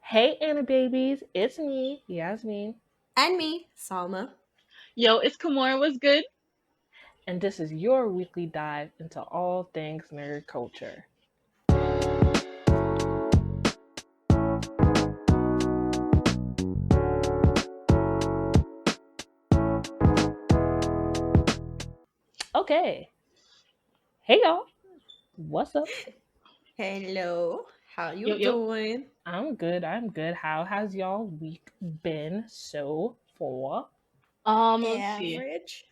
Hey, AniBabes, it's me, Yasmin, And me, Salma. Yo, it's Kamora. What's good? and this is your weekly dive into all things nerd culture. Okay, hey y'all, what's up? Hello. How Yo, you yo. doing? I'm good. How has y'all week been so far? Let's see. Average.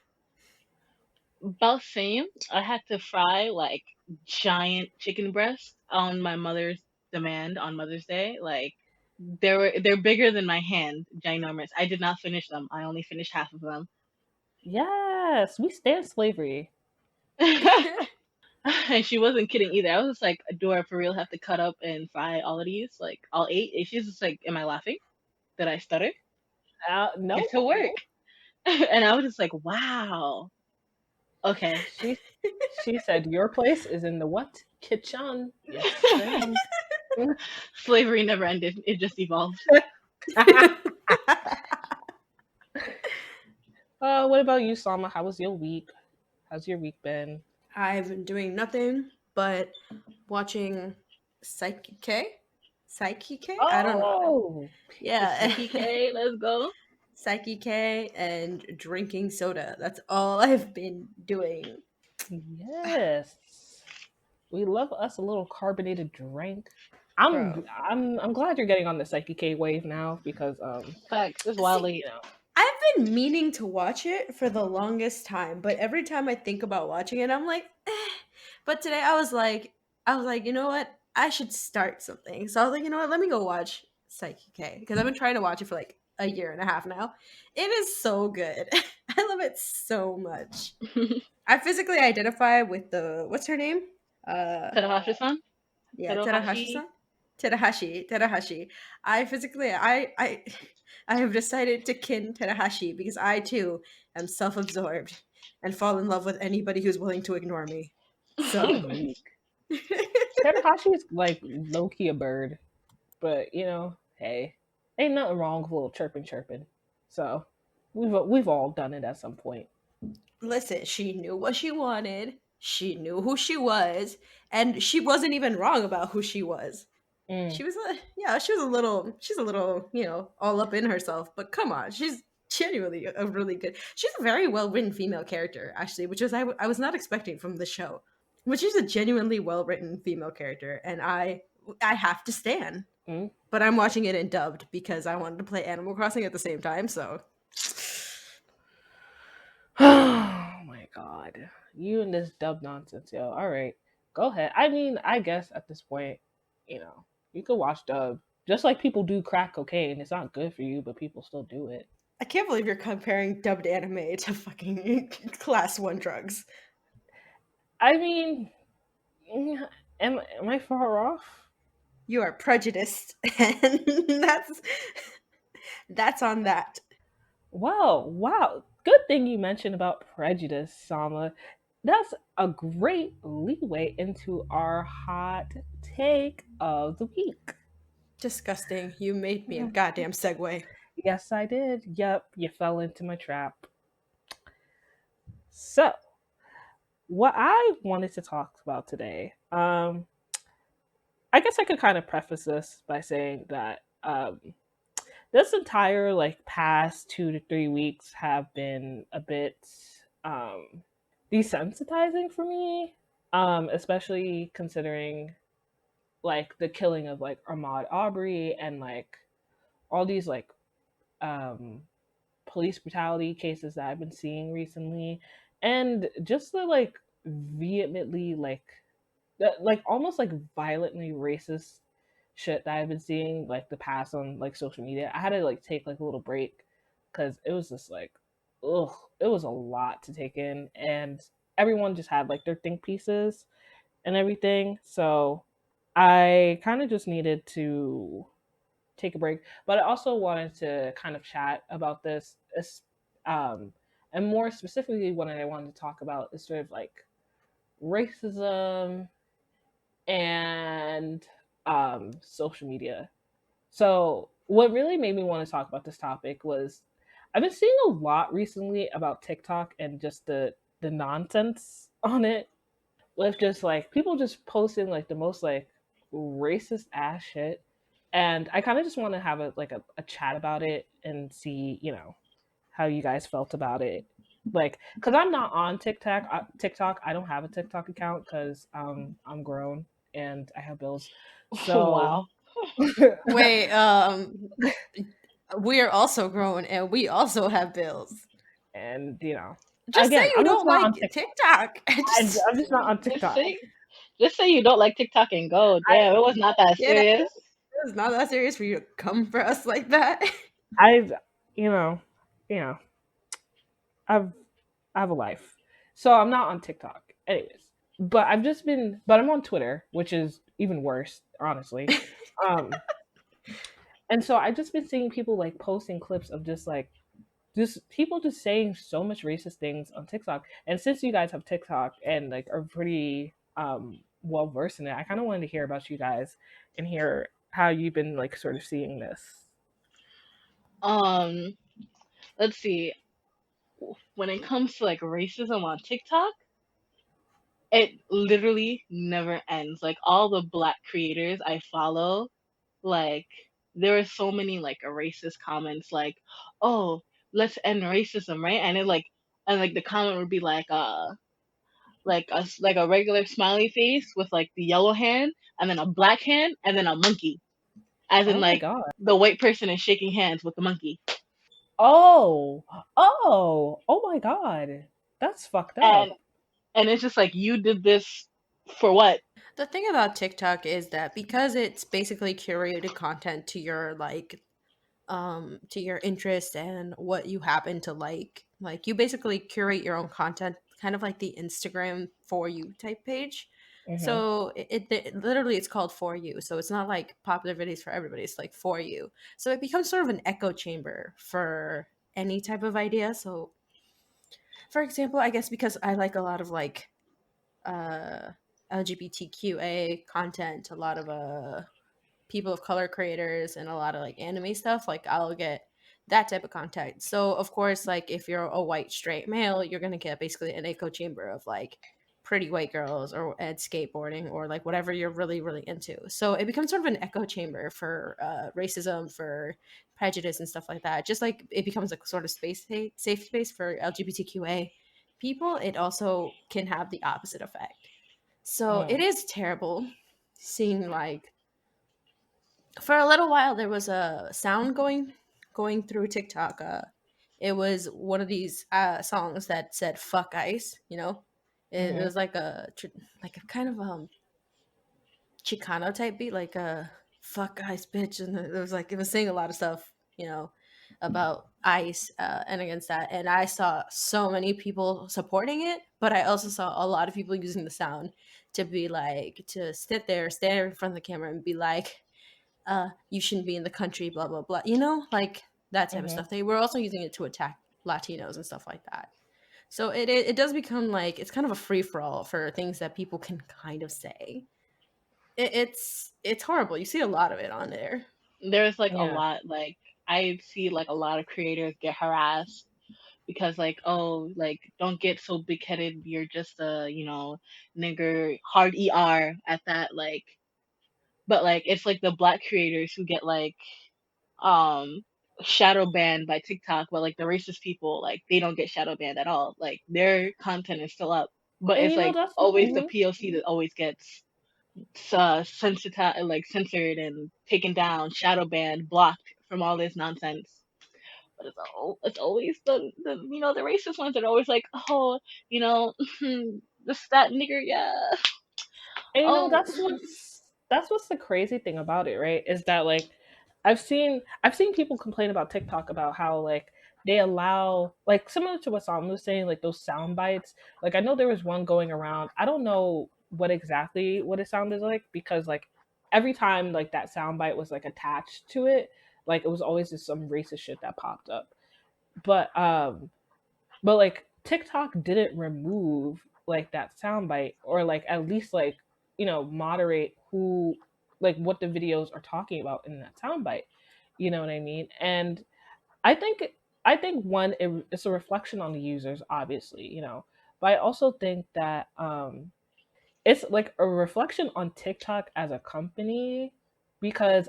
About same. I had to fry like giant chicken breasts on my mother's demand on Mother's Day. Like they're bigger than my hand, ginormous. I did not finish them. I only finished half of them. Yes, we stand slavery. And she wasn't kidding either. I was just like, do I for real have to cut up and fry all of these? Like all eight? And she's just like, am I laughing? Did I stutter? Get No, to work. no. And I was just like, wow. Okay. She she said your place is in the what kitchen? Yes, ma'am. Slavery never ended. It just evolved. What about you, Salma? How was your week? How's your week been? I've been doing nothing but watching Psyche K. Psyche K? I don't know. Oh, Yeah. Psyche K, let's go. Psyche K and drinking soda. That's all I've been doing. yes. We love us a little carbonated drink. Bro. I'm glad you're getting on the Psyche K wave now because Facts. It's See, wildly. I've been meaning to watch it for the longest time, but every time I think about watching it, I'm like, eh. But today I was like, you know what? I should start something. So I was like, you know what? Let me go watch Psyche K because I've been trying to watch it for like a year and a half now. It is so good. I love it so much. I physically identify with the what's her name? Uh, Tadahashi-san? yeah, Tadahashi? Terahashi-san. Terahashi. I physically, I have decided to kin Terahashi because I too am self-absorbed and fall in love with anybody who's willing to ignore me. he So, weak. Terahashi's like low key a bird, but hey, ain't nothing wrong with a little chirping. So we've all done it at some point. listen, she knew what she wanted. She knew who she was, and she wasn't even wrong about who she was. Mm. She was yeah, she's a little, all up in herself, but come on, she's genuinely a really good. She's a very well written female character, actually, which I was not expecting from the show. But she's a genuinely well written female character, and I have to stan. Mm. But I'm watching it in dubbed because I wanted to play Animal Crossing at the same time. So Oh my god, you and this dub nonsense, yo. All right, go ahead. I mean, I guess at this point, you could watch dub just like people do crack cocaine. It's not good for you, but people still do it. I can't believe you're comparing dubbed anime to fucking class one drugs. I mean, am I far off? You are prejudiced, and that's on that. Wow. Good thing you mentioned about prejudice, Sama. That's a great leeway into our hot take of the week. Disgusting. You made me a goddamn segue. Yes, I did. Yep, you fell into my trap. So, what I wanted to talk about today, I guess I could kind of preface this by saying that this entire like past 2 to 3 weeks have been a bit um, desensitizing for me, especially considering like the killing of like Ahmaud Arbery and like all these like um, police brutality cases that I've been seeing recently, and just the like vehemently like almost like violently racist shit that I've been seeing like the past on like social media. I had to like take like a little break because it was just like, ugh, it was a lot to take in, and everyone just had like their think pieces and everything. So I kind of just needed to take a break, but I also wanted to kind of chat about this, um, and more specifically, what I wanted to talk about is sort of like racism and social media. So, what really made me want to talk about this topic was I've been seeing a lot recently about TikTok and just the nonsense on it, with just like people just posting like the most like racist ass shit. And I kind of just want to have a chat about it and see, how you guys felt about it. Like, cause I'm not on TikTok. TikTok. I don't have a TikTok account because I'm grown and I have bills. So, Wow. Wait, we are also grown and we also have bills. and Just say again, you I'm just don't not like on TikTok. TikTok. I'm just not on Just TikTok. say just say you don't like TikTok and go. Damn, it was not that Yeah, serious. it's not that serious for you to come for us like that. I've, you know, you know, I've I have a life. So I'm not on TikTok. Anyways. But I'm on Twitter, which is even worse, honestly. Um and so I've just been seeing people like posting clips of just people just saying so much racist things on TikTok. And since you guys have TikTok and like are pretty well versed in it, I kind of wanted to hear about you guys and hear how you've been like sort of seeing this. Um, let's see. When it comes to like racism on TikTok, it literally never ends. Like all the black creators I follow, like there are so many like racist comments like, "Oh, let's end racism," right? And like the comment would be like a regular smiley face with like the yellow hand and then a black hand and then a monkey. As in Oh my like god. the white person is shaking hands with the monkey. Oh. Oh my god. That's fucked And up. it's just like you did this for what? The thing about TikTok is that because it's basically curated content to your interest and what you happen to like you basically curate your own content, kind of like the Instagram for you type page. Mhm. So it literally it's called for you, so it's not like popular videos for everybody, it's like for you. So it becomes sort of an echo chamber for any type of idea. So for example, I guess because I like a lot of like uh LGBTQA content, a lot of people of color creators, and a lot of like anime stuff, like I'll get that type of content. So of course, like if you're a white straight male, you're gonna get basically an echo chamber of like pretty white girls or ed skateboarding or like whatever you're really into. So it becomes sort of an echo chamber for racism, for prejudice and stuff like that. Just like it becomes a sort of safe space for LGBTQA people, it also can have the opposite effect. So it Mm. is terrible seeing like for a little while there was a sound going through TikTok. It was one of these songs that said "fuck ice." You know, it Mhm. was like like a kind of Chicano type beat, like a "fuck ice, bitch," and it was saying a lot of stuff. You know, about ice and against that. And I saw so many people supporting it, but I also saw a lot of people using the sound to be like to sit there, stand in front of the camera, and be like you shouldn't be in the country, blah blah blah. You know, like that type of Mhm. stuff. They were also using it to attack Latinos and stuff like that. So it does become like it's kind of a free for all for things that people can kind of say. It's horrible. You see a lot of it on there. There's like a Yeah. lot like I see like a lot of creators get harassed because like oh like don't get so big headed, you're just a nigger hard at that like. But like it's like the black creators who get like um shadow banned by TikTok, but like the racist people like they don't get shadow banned at all. Like their content is still up, but And it's like that's always the mhm. POC that always gets like censored and taken down, shadow banned, blocked from all this nonsense. But it's always the racist ones that are always like, oh, you know, this that nigger, yeah. And Oh, that's what's the crazy thing about it, right? Is that like I've seen people complain about TikTok about how like they allow like similar to what Sam was saying, like those sound bites. Like I know there was one going around. I don't know what it sounded like because like every time like that sound bite was like attached to it, like it was always just some racist shit that popped up. But like TikTok didn't remove like that soundbite or like at least like moderate who like what the videos are talking about in that soundbite. You know what I mean? And I think I think one it's a reflection on the users, obviously, but I also think that it's like a reflection on TikTok as a company because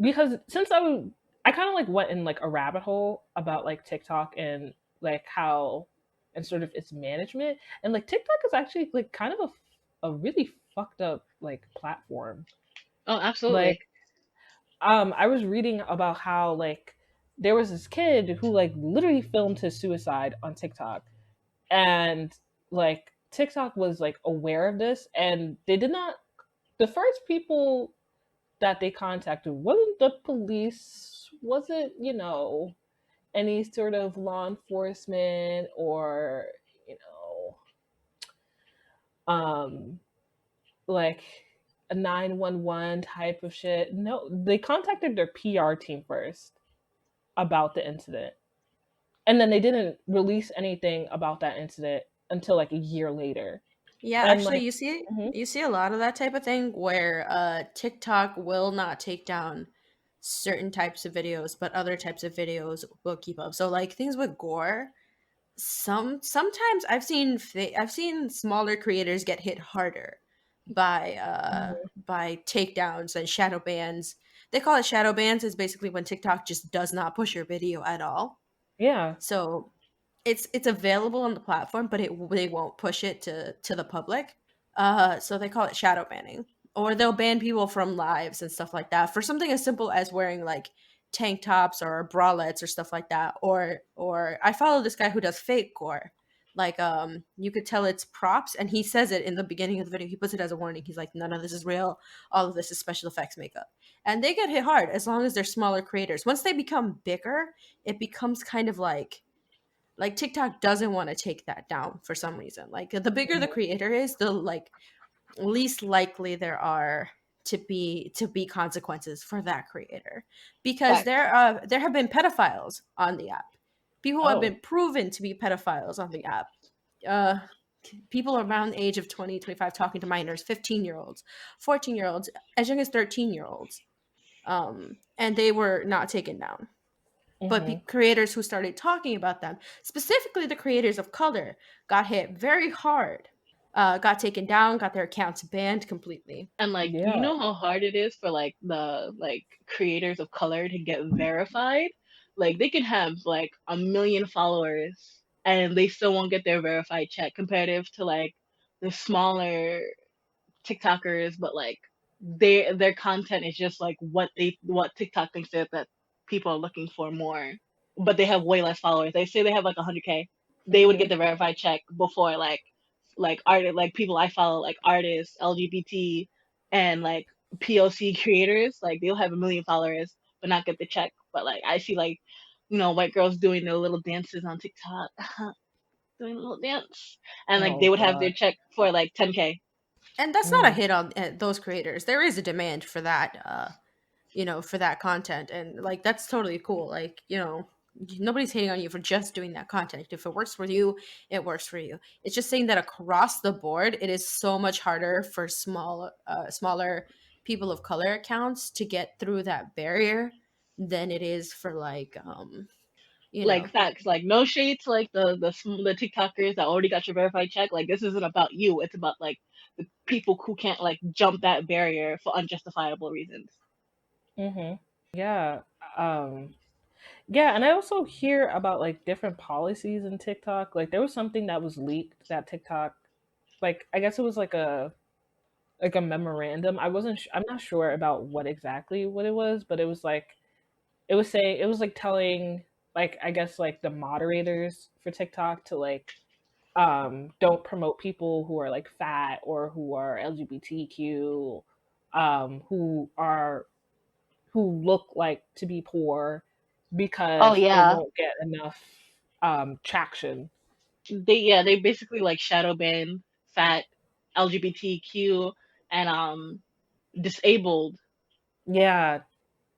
because since I kind of like went in like a rabbit hole about like TikTok and like how and sort of its management, and like TikTok is actually like kind of a really fucked up like platform. Oh, Like absolutely. I was reading about how like there was this kid who like literally filmed his suicide on TikTok, and like TikTok was like aware of this, and they did not. The first people that they contacted wasn't the police, wasn't any sort of law enforcement or you know um like a 911 type of shit. No, they contacted their PR team first about the incident. And then they didn't release anything about that incident until like a year later. Yeah, And actually, like, mhm, you see a lot of that type of thing where TikTok will not take down certain types of videos, but other types of videos will keep up. So like things with gore, sometimes I've seen smaller creators get hit harder mhm, by takedowns and shadow bans. They call it shadow bans. Is basically when TikTok just does not push your video at all. yeah, So it's available on the platform, but they won't push it to the public. So they call it shadow banning, or they'll ban people from lives and stuff like that for something as simple as wearing like tank tops or bralettes or stuff like that. Or I follow this guy who does fake gore. Like you could tell it's props, and he says it in the beginning of the video. He puts it as a warning. He's like, none of this is real. All of this is special effects makeup, and they get hit hard as long as they're smaller creators. Once they become bigger, it becomes kind of like TikTok doesn't want to take that down for some reason. Like the bigger the mhm, creator is, the like least likely there are to be consequences for that creator, because Facts. there have been pedophiles on the app. People have oh, been proven to be pedophiles on the app. Uh People around the age of 20, 25 talking to minors, 15-year-olds, 14-year-olds, as young as 13-year-olds. And they were not taken down, but mhm, creators who started talking about them, specifically the creators of color, got hit very hard, got taken down, got their accounts banned completely. And like, you yeah, know how hard it is for like the like creators of color to get verified? Like they can have like 1 million followers and they still won't get their verified check comparative to like the smaller TikTokers, but like their content is just like what TikTok thinks that people are looking for more, but they have way less followers. They say they have like 100K, they would get mhm, the verified check before like art like people I follow like artists, LGBT, and like POC creators. Like they'll have 1 million followers but not get the check. But like I see like white girls doing their little dances on TikTok, doing a little dance, and like they oh would have their god, check for like 10K. And that's not a mm, hit on those creators. There is a demand for that, for that content, and like that's totally cool. Like nobody's hating on you for just doing that content. If it works for you, it works for you. It's just saying that across the board, it is so much harder for smaller people of color accounts to get through that barrier than it is for like you Like know facts, like no shade to like the TikTokers that already got your verified check. Like this isn't about you. It's about like the people who can't like jump that barrier for unjustifiable reasons. mhm, yeah, um, yeah, and I also hear about like different policies in TikTok. Like there was something that was leaked that TikTok, like I guess it was like a memorandum. I'm not sure about what it was, but it was like it was like telling like I guess like the moderators for TikTok to like don't promote people who are like fat or who are LGBTQ, who look like to be poor Oh because it yeah, won't get enough traction. they basically like shadow ban fat, LGBTQ, and disabled. Yeah,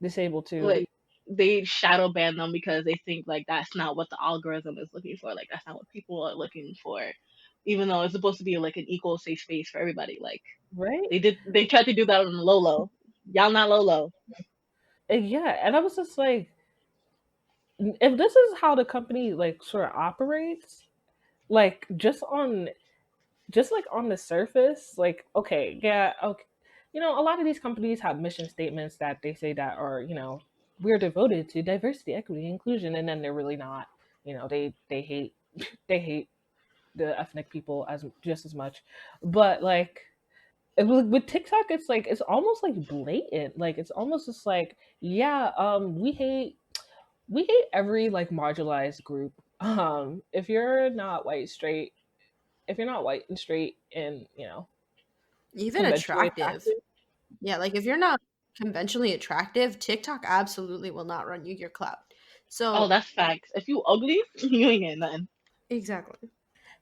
disabled too. Like they shadow ban them because they think like that's not what the algorithm is looking for. Like that's not what people are looking for, even though it's supposed to be like an equal safe space for everybody. Like Right? they tried to do that on Lolo. Y'all not Lolo. And yeah, and I was just like, if this is how the company like sort of operates, like just like on the surface, like okay, yeah, okay, a lot of these companies have mission statements that they say that are, we're devoted to diversity, equity, inclusion, and then they're really not. They hate they hate the ethnic people as just as much, but like with TikTok, it's like it's almost like blatant. Like it's almost just like, yeah, we hate every like marginalized group. If you're not white straight, if you're not white and straight and Even conventionally attractive. attractive. Yeah, like if you're not conventionally attractive, TikTok absolutely will not run you your clout. Oh, So, that's facts. If you ugly, you ain't getting nothing. exactly.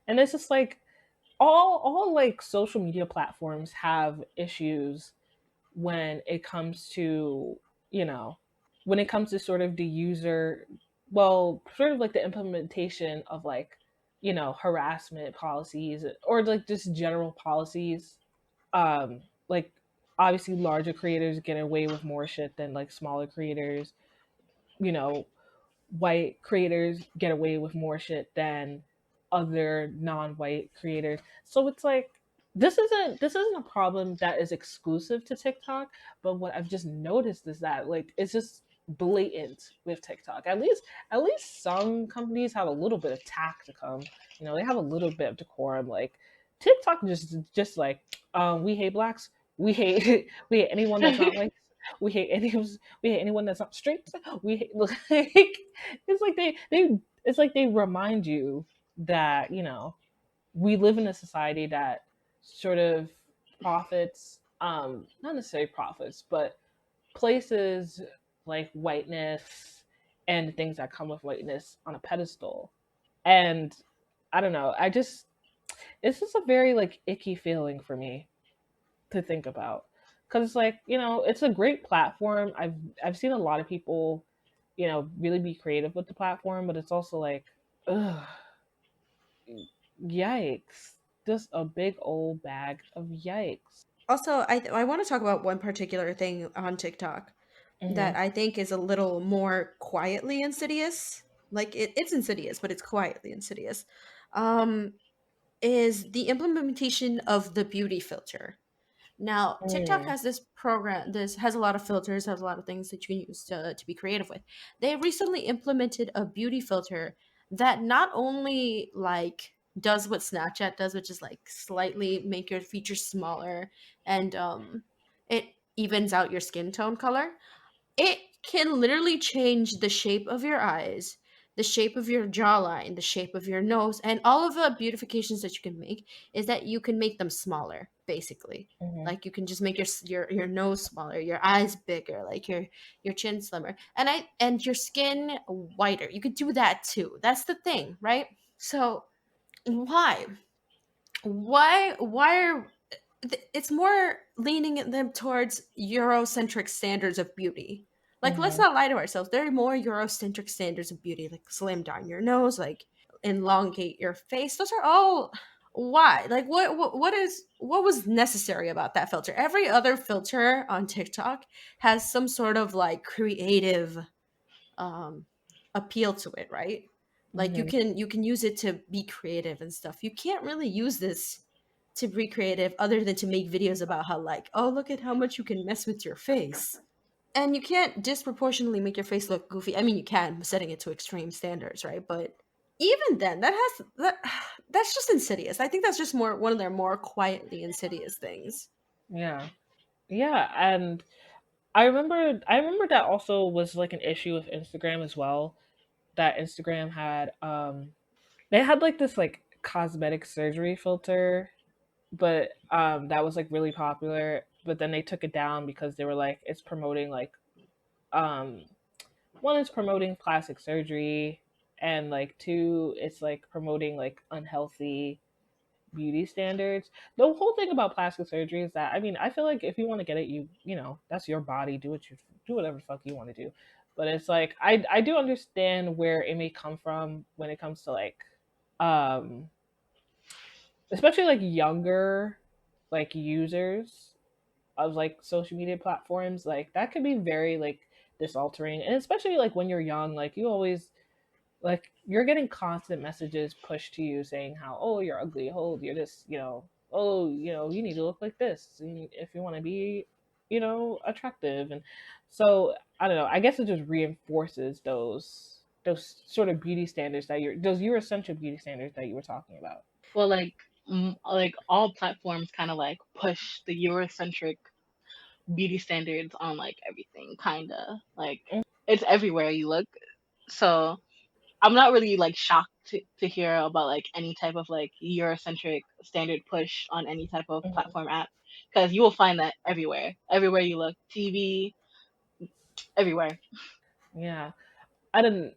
And it's just like all like social media platforms have issues when it comes to, you know, when it comes to sort of the user, well, sort of like the implementation of like, harassment policies or like just general policies. Like obviously larger creators get away with more shit than like smaller creators. You know, white creators get away with more shit than other non-white creators. So it's like this isn't a problem that is exclusive to TikTok, but what I've just noticed is that like it's just blatant with TikTok. At least some companies have a little bit of tact to come. They have a little bit of decorum. Like TikTok just like we hate blacks. We hate we hate anyone that's not white. We hate any we hate anyone that's not straight. We hate, like it's like they remind you that we live in a society that sort of profits, not necessarily profits, but places like whiteness and things that come with whiteness on a pedestal. And I don't know, it's just a very like icky feeling for me to think about, because it's like it's a great platform. I've seen a lot of people really be creative with the platform, but it's also like, ugh, yikes, just a big old bag of yikes. Also, I want to talk about one particular thing on TikTok that Hmm. I think is a little more quietly insidious. Like it's insidious, but it's quietly insidious. Um, is the implementation of the beauty filter. Now, TikTok Mm, has this program, this has a lot of filters, has a lot of things that you can use to be creative with. They recently implemented a beauty filter that not only like does what Snapchat does, which is like slightly make your features smaller and it evens out your skin tone color, it can literally change the shape of your eyes, the shape of your jawline, the shape of your nose, and all of the beautifications that you can make is that you can make them smaller, basically. mhm, Like you can just make your nose smaller, your eyes bigger, like your chin slimmer, and your skin whiter. You could do that too. That's the thing, right? So why? Why are it's more leaning them towards Eurocentric standards of beauty. Like, let's mhm, not lie to ourselves. There are more Eurocentric standards of beauty, like slim down your nose, like elongate your face. Those are all why. Like, what was necessary about that filter? Every other filter on TikTok has some sort of like creative um appeal to it, right? Like mhm, you can use it to be creative and stuff. You can't really use this to be creative other than to make videos about how like, oh, look at how much you can mess with your face. And you can't disproportionately make your face look goofy. I mean, you can setting it to extreme standards, right? But even then, that's just insidious. I think that's just more one of their more quietly insidious things. yeah, yeah. And I remember that also was like an issue with Instagram as well. That Instagram had they had like this like cosmetic surgery filter, but that was like really popular, but then they took it down because they were like it's promoting like um one is promoting plastic surgery, and like two it's like promoting like unhealthy beauty standards. The whole thing about plastic surgery is that, I mean, I feel like if you want to get it, that's your body. Do whatever the fuck you want to do. But it's like I do understand where it may come from when it comes to like um especially like younger like users. of like social media platforms, like that could be very like disaltering, and especially like when you're young, like you always like you're getting constant messages pushed to you saying how, oh, you're ugly, oh, you're this, oh, you need to look like this if you want to be, attractive. And so I don't know, I guess it just reinforces those sort of beauty standards that you're those Eurocentric beauty standards that you were talking about. Well, like all platforms kind of like push the Eurocentric beauty standards on like everything, kind of like it's everywhere you look. So I'm not really like shocked to hear about like any type of like Eurocentric standard push on any type of Mhm. platform app, because you will find that everywhere you look, TV, everywhere. Yeah, I didn't.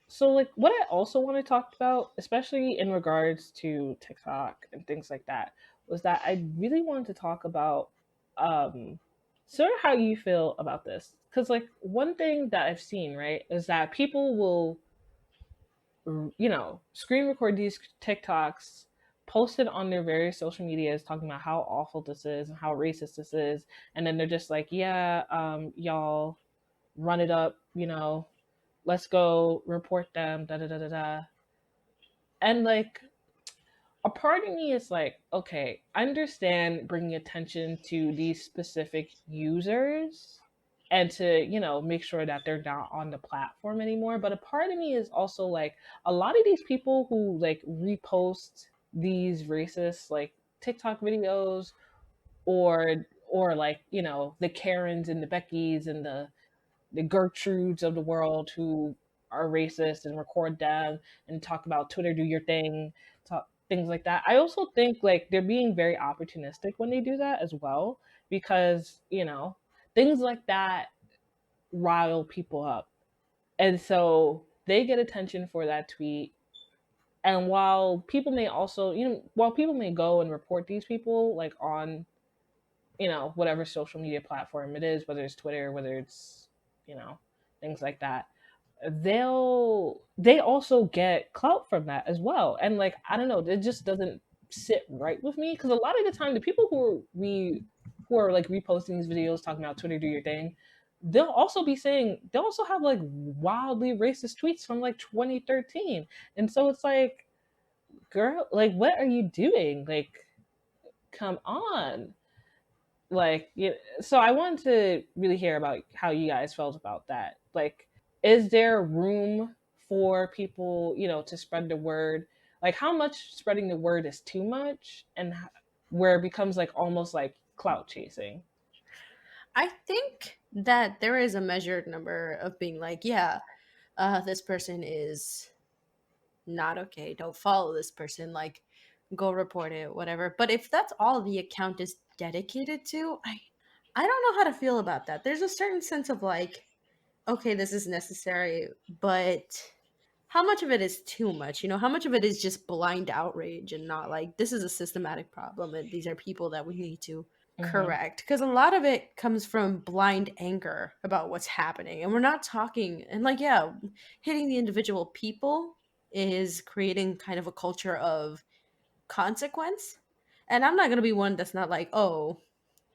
So, like, what I also want to talk about, especially in regards to TikTok and things like that, was that I really wanted to talk about um, sort of how you feel about this. Because, like, one thing that I've seen, right, is that people will, screen record these TikToks, post it on their various social medias, talking about how awful this is and how racist this is. And then they're just like, yeah, y'all run it up, let's go report them, da da da da da. And like a part of me is like, okay, I understand bringing attention to these specific users and to, make sure that they're not on the platform anymore. But a part of me is also like, a lot of these people who like repost these racist like TikTok videos, or like, the Karens and the Beckys and the Gertrudes of the world who are racist and record them and talk about Twitter, do your thing, talk, things like that. I also think like they're being very opportunistic when they do that as well, because things like that rile people up, and so they get attention for that tweet. And while people may go and report these people like on whatever social media platform it is, whether it's Twitter, whether it's you know things like that, they also get clout from that as well. And like I don't know, it just doesn't sit right with me, because a lot of the time the people who are like reposting these videos talking about Twitter, do your thing, they'll also have like wildly racist tweets from like 2013. And so it's like, girl, like what are you doing? Like, come on. Like, so I wanted to really hear about how you guys felt about that. Like, is there room for people, to spread the word? Like, how much spreading the word is too much, and where it becomes like almost like clout chasing? I think that there is a measured number of being like, yeah, this person is not okay. Don't follow this person. Like, go report it, whatever. But if that's all the account is dedicated to, I don't know how to feel about that. There's a certain sense of like, okay, this is necessary, but how much of it is too much? You know, how much of it is just blind outrage and not like this is a systematic problem and these are people that we need to Hmm. correct? Because a lot of it comes from blind anger about what's happening. And we're not talking, and like, yeah, hitting the individual people is creating kind of a culture of consequence. And I'm not going to be one that's not like, oh,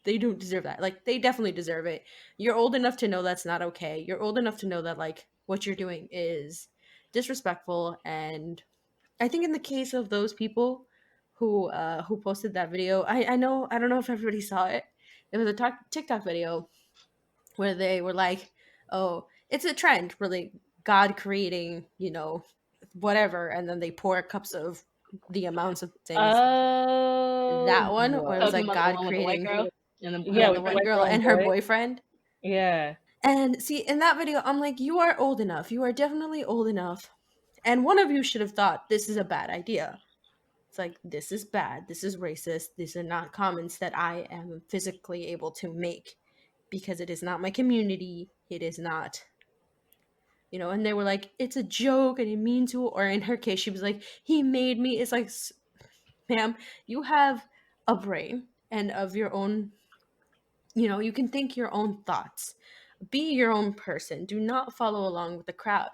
they don't deserve that. Like they definitely deserve it. You're old enough to know that's not okay. You're old enough to know that like what you're doing is disrespectful. And I think in the case of those people who posted that video, I know I don't know if everybody saw it. It was a TikTok video where they were like, "Oh, it's a trend, really, God creating, whatever," and then they pour cups of the amounts of things. Oh, That one where it was yeah. Talking like about the God one with the white creating, girl and her yeah, Yeah, the with the boyfriend. white white girl girl and and her boy. boyfriend. Yeah. And see, in that video, I'm like, you are old enough. You are definitely old enough. And one of you should have thought this is a bad idea. It's like, this is bad. This is racist. These are not comments that I am physically able to make because it is not my community. It is not, and they were like, it's a joke. I didn't mean to. Or in her case, she was like, he made me. It's like, ma'am, you have a brain and of your own, you can think your own thoughts. Be your own person. Do not follow along with the crowd.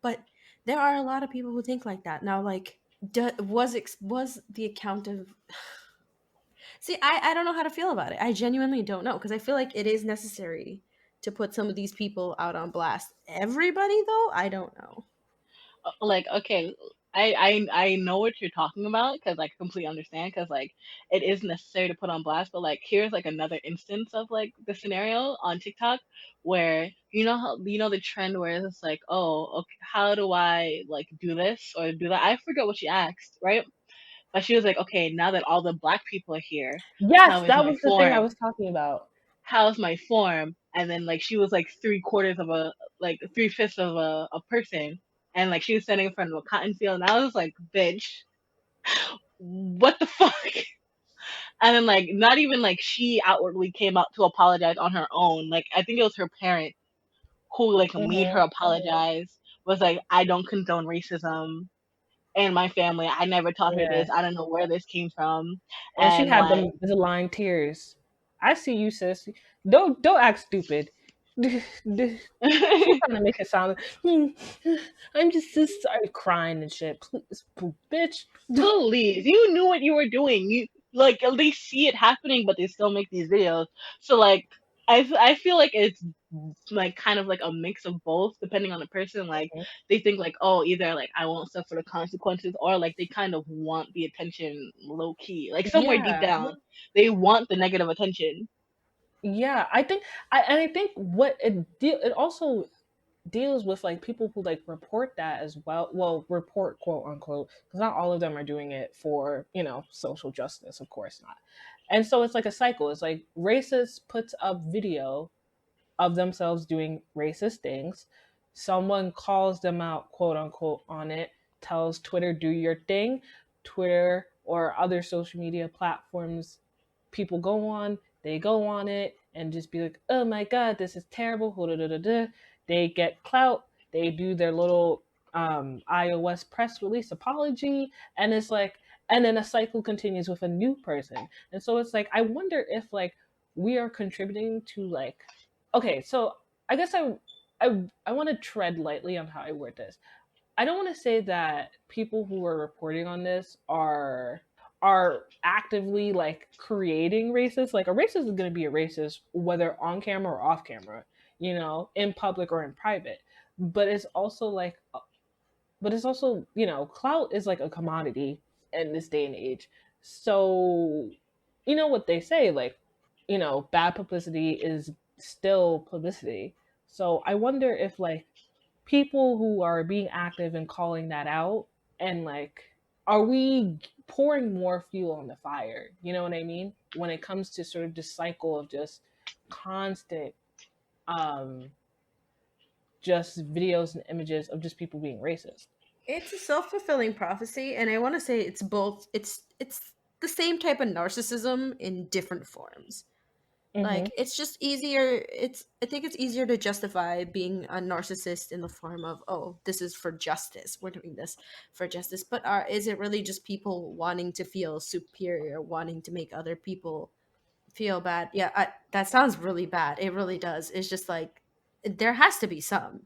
But there are a lot of people who think like that. Now, like, was the account of See, I don't know how to feel about it. I genuinely don't know because I feel like it is necessary to put some of these people out on blast. Everybody though, I don't know. Like, okay, I know what you're talking about because I completely understand because like it is necessary to put on blast, but like here's like another instance of like the scenario on TikTok where you know how you know the trend where it's like, oh, okay, how do I like do this or do that? I forget what she asked, right? But she was like, okay, now that all the black people are here, Yes, how is that my was the thing I form? was talking about. How's my form? And then like she was like three quarters of a like three fifths of a person, and like she was standing in front of a cotton field, and I was like, bitch, what the fuck? And then like not even like she outwardly came out to apologize on her own. Like I think it was her parent who like made her Hmm. apologize. Was like, I don't condone racism in my family. I never taught her Yeah. this. I don't know where this came from, And she and had like. the line tears. I see you, sis. Don't act stupid. She's trying to make it sound. "Hmm, I'm just so sorry, crying and shit. Please, bitch. Please, you knew what you were doing. You like they see it happening, but they still make these videos. So like, I feel like it's like kind of like a mix of both, depending on the person. Like they think like, oh, either like I won't suffer the consequences, or like they kind of want the attention low key, like somewhere deep Yeah, down, they want the negative attention. yeah. I think what it also deals with like people who like report that as well. Well, report quote unquote, because not all of them are doing it for social justice, of course not. And so it's like a cycle. It's like racist puts up video of themselves doing racist things. Someone calls them out, quote unquote, on it, tells Twitter, do your thing. Twitter or other social media platforms, people go on, they go on it and just be like, oh my God, this is terrible. They get clout, they do their little iOS press release apology, and it's like, and then a cycle continues with a new person. And so it's like, I wonder if like we are contributing to like okay, so I guess I want to tread lightly on how I word this. I don't want to say that people who are reporting on this are actively like creating racist. Like a racist is going to be a racist whether on camera or off camera, in public or in private. But it's also like clout is like a commodity in this day and age. So, you know what they say, like, bad publicity is still publicity. So I wonder if like people who are being active and calling that out and like are we pouring more fuel on the fire? You know what I mean? When it comes to sort of this cycle of just constant um just videos and images of just people being racist. It's a self-fulfilling prophecy, and I want to say it's both. It's the same type of narcissism in different forms. Mhm. Like it's just easier. It's I think it's easier to justify being a narcissist in the form of, oh, this is for justice. We're doing this for justice. But is it really just people wanting to feel superior, wanting to make other people feel bad? Yeah, that sounds really bad. It really does. It's just like there has to be some.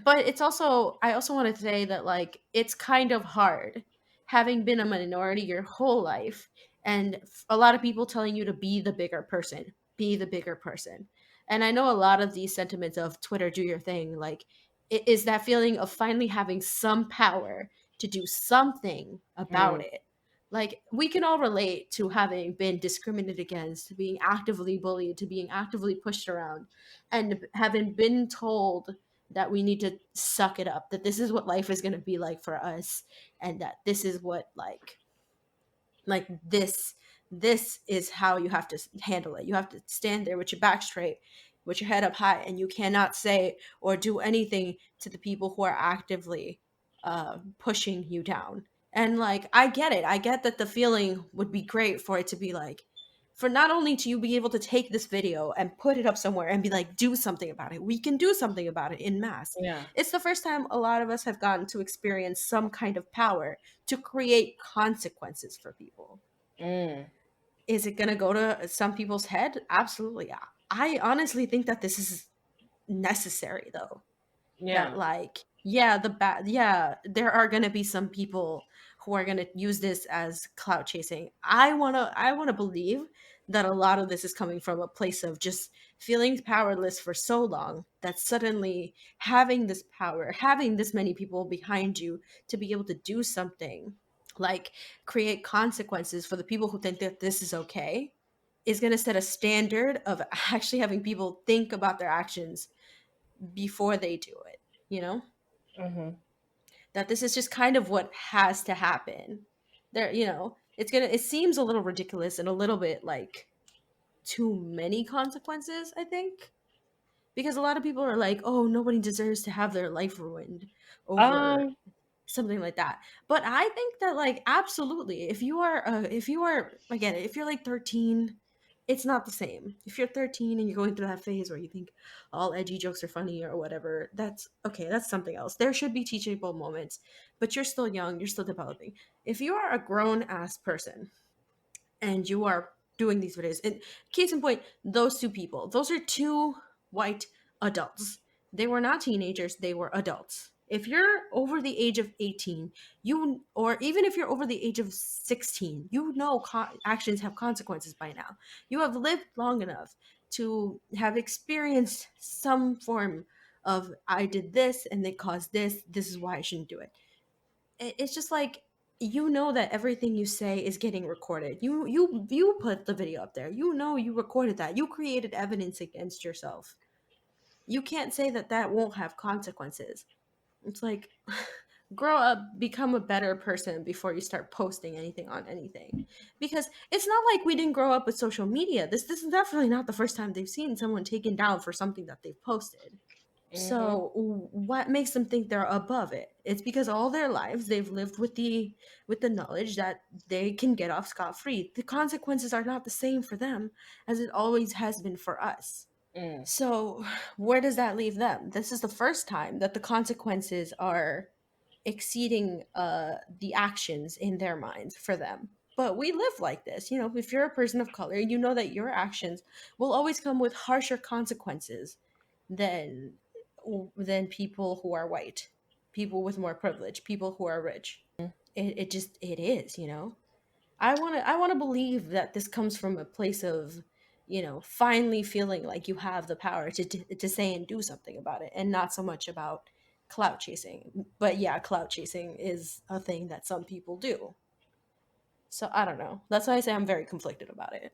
But it's also I also want to say that like it's kind of hard having been a minority your whole life and a lot of people telling you to be the bigger person, be the bigger person. And I know a lot of these sentiments of Twitter do your thing, like it is that feeling of finally having some power to do something about Mm. it. Like we can all relate to having been discriminated against, to being actively bullied, to being actively pushed around, and having been told that we need to suck it up, that this is what life is going to be like for us, and that this is what like this is how you have to handle it. You have to stand there with your back straight, with your head up high, and you cannot say or do anything to the people who are actively pushing you down. And like I get it, I get that the feeling would be great for it to be like, for not only to you be able to take this video and put it up somewhere and be like, do something about it, we can do something about it in mass. Yeah. It's the first time a lot of us have gotten to experience some kind of power to create consequences for people. Mm. Is it going to go to some people's head? Absolutely. I honestly think that this is necessary though. That Yeah. like, yeah, there are going to be some people who are going to use this as clout chasing. I want to believe that a lot of this is coming from a place of just feeling powerless for so long that suddenly having this power, having this many people behind you to be able to do something like create consequences for the people who think that this is okay is going to set a standard of actually having people think about their actions before they do it, you know? Hmm. That this is just kind of what has to happen. There, it seems a little ridiculous and a little bit like too many consequences, I think. Because a lot of people are like, "Oh, nobody deserves to have their life ruined over Um, something like that." But I think that like absolutely, if you are again, if you're like 13, it's not the same. If you're 13 and you're going through that phase where you think all edgy jokes are funny or whatever, that's okay, that's something else. There should be teachable moments, but you're still young, you're still developing. If you are a grown ass person and you are doing these videos. And case in point, those two people, those are two white adults. They were not teenagers, they were adults. If you're over the age of 18, or even if you're over the age of 16, actions have consequences by now. You have lived long enough to have experienced some form of I did this and it caused this is why I shouldn't do it. It's just like that everything you say is getting recorded. You put the video up there. You recorded that. You created evidence against yourself. You can't say that that won't have consequences. It's like grow up, become a better person before you start posting anything on anything. Because it's not like we didn't grow up with social media. This is definitely not the first time they've seen someone taken down for something that they've posted. hmm. So what makes them think they're above it? It's because all their lives they've lived with the knowledge that they can get off scot free. The consequences are not the same for them as it always has been for us. Mm. So where does that leave them? This is the first time that the consequences are exceeding the actions in their minds for them. But we live like this. If you're a person of color, you know that your actions will always come with harsher consequences than than people who are white, people with more privilege, people who are rich. It is. I want to believe that this comes from a place of finally feeling like you have the power to say and do something about it, and not so much about clout chasing. But yeah, clout chasing is a thing that some people do. So I don't know. That's why I say I'm very conflicted about it.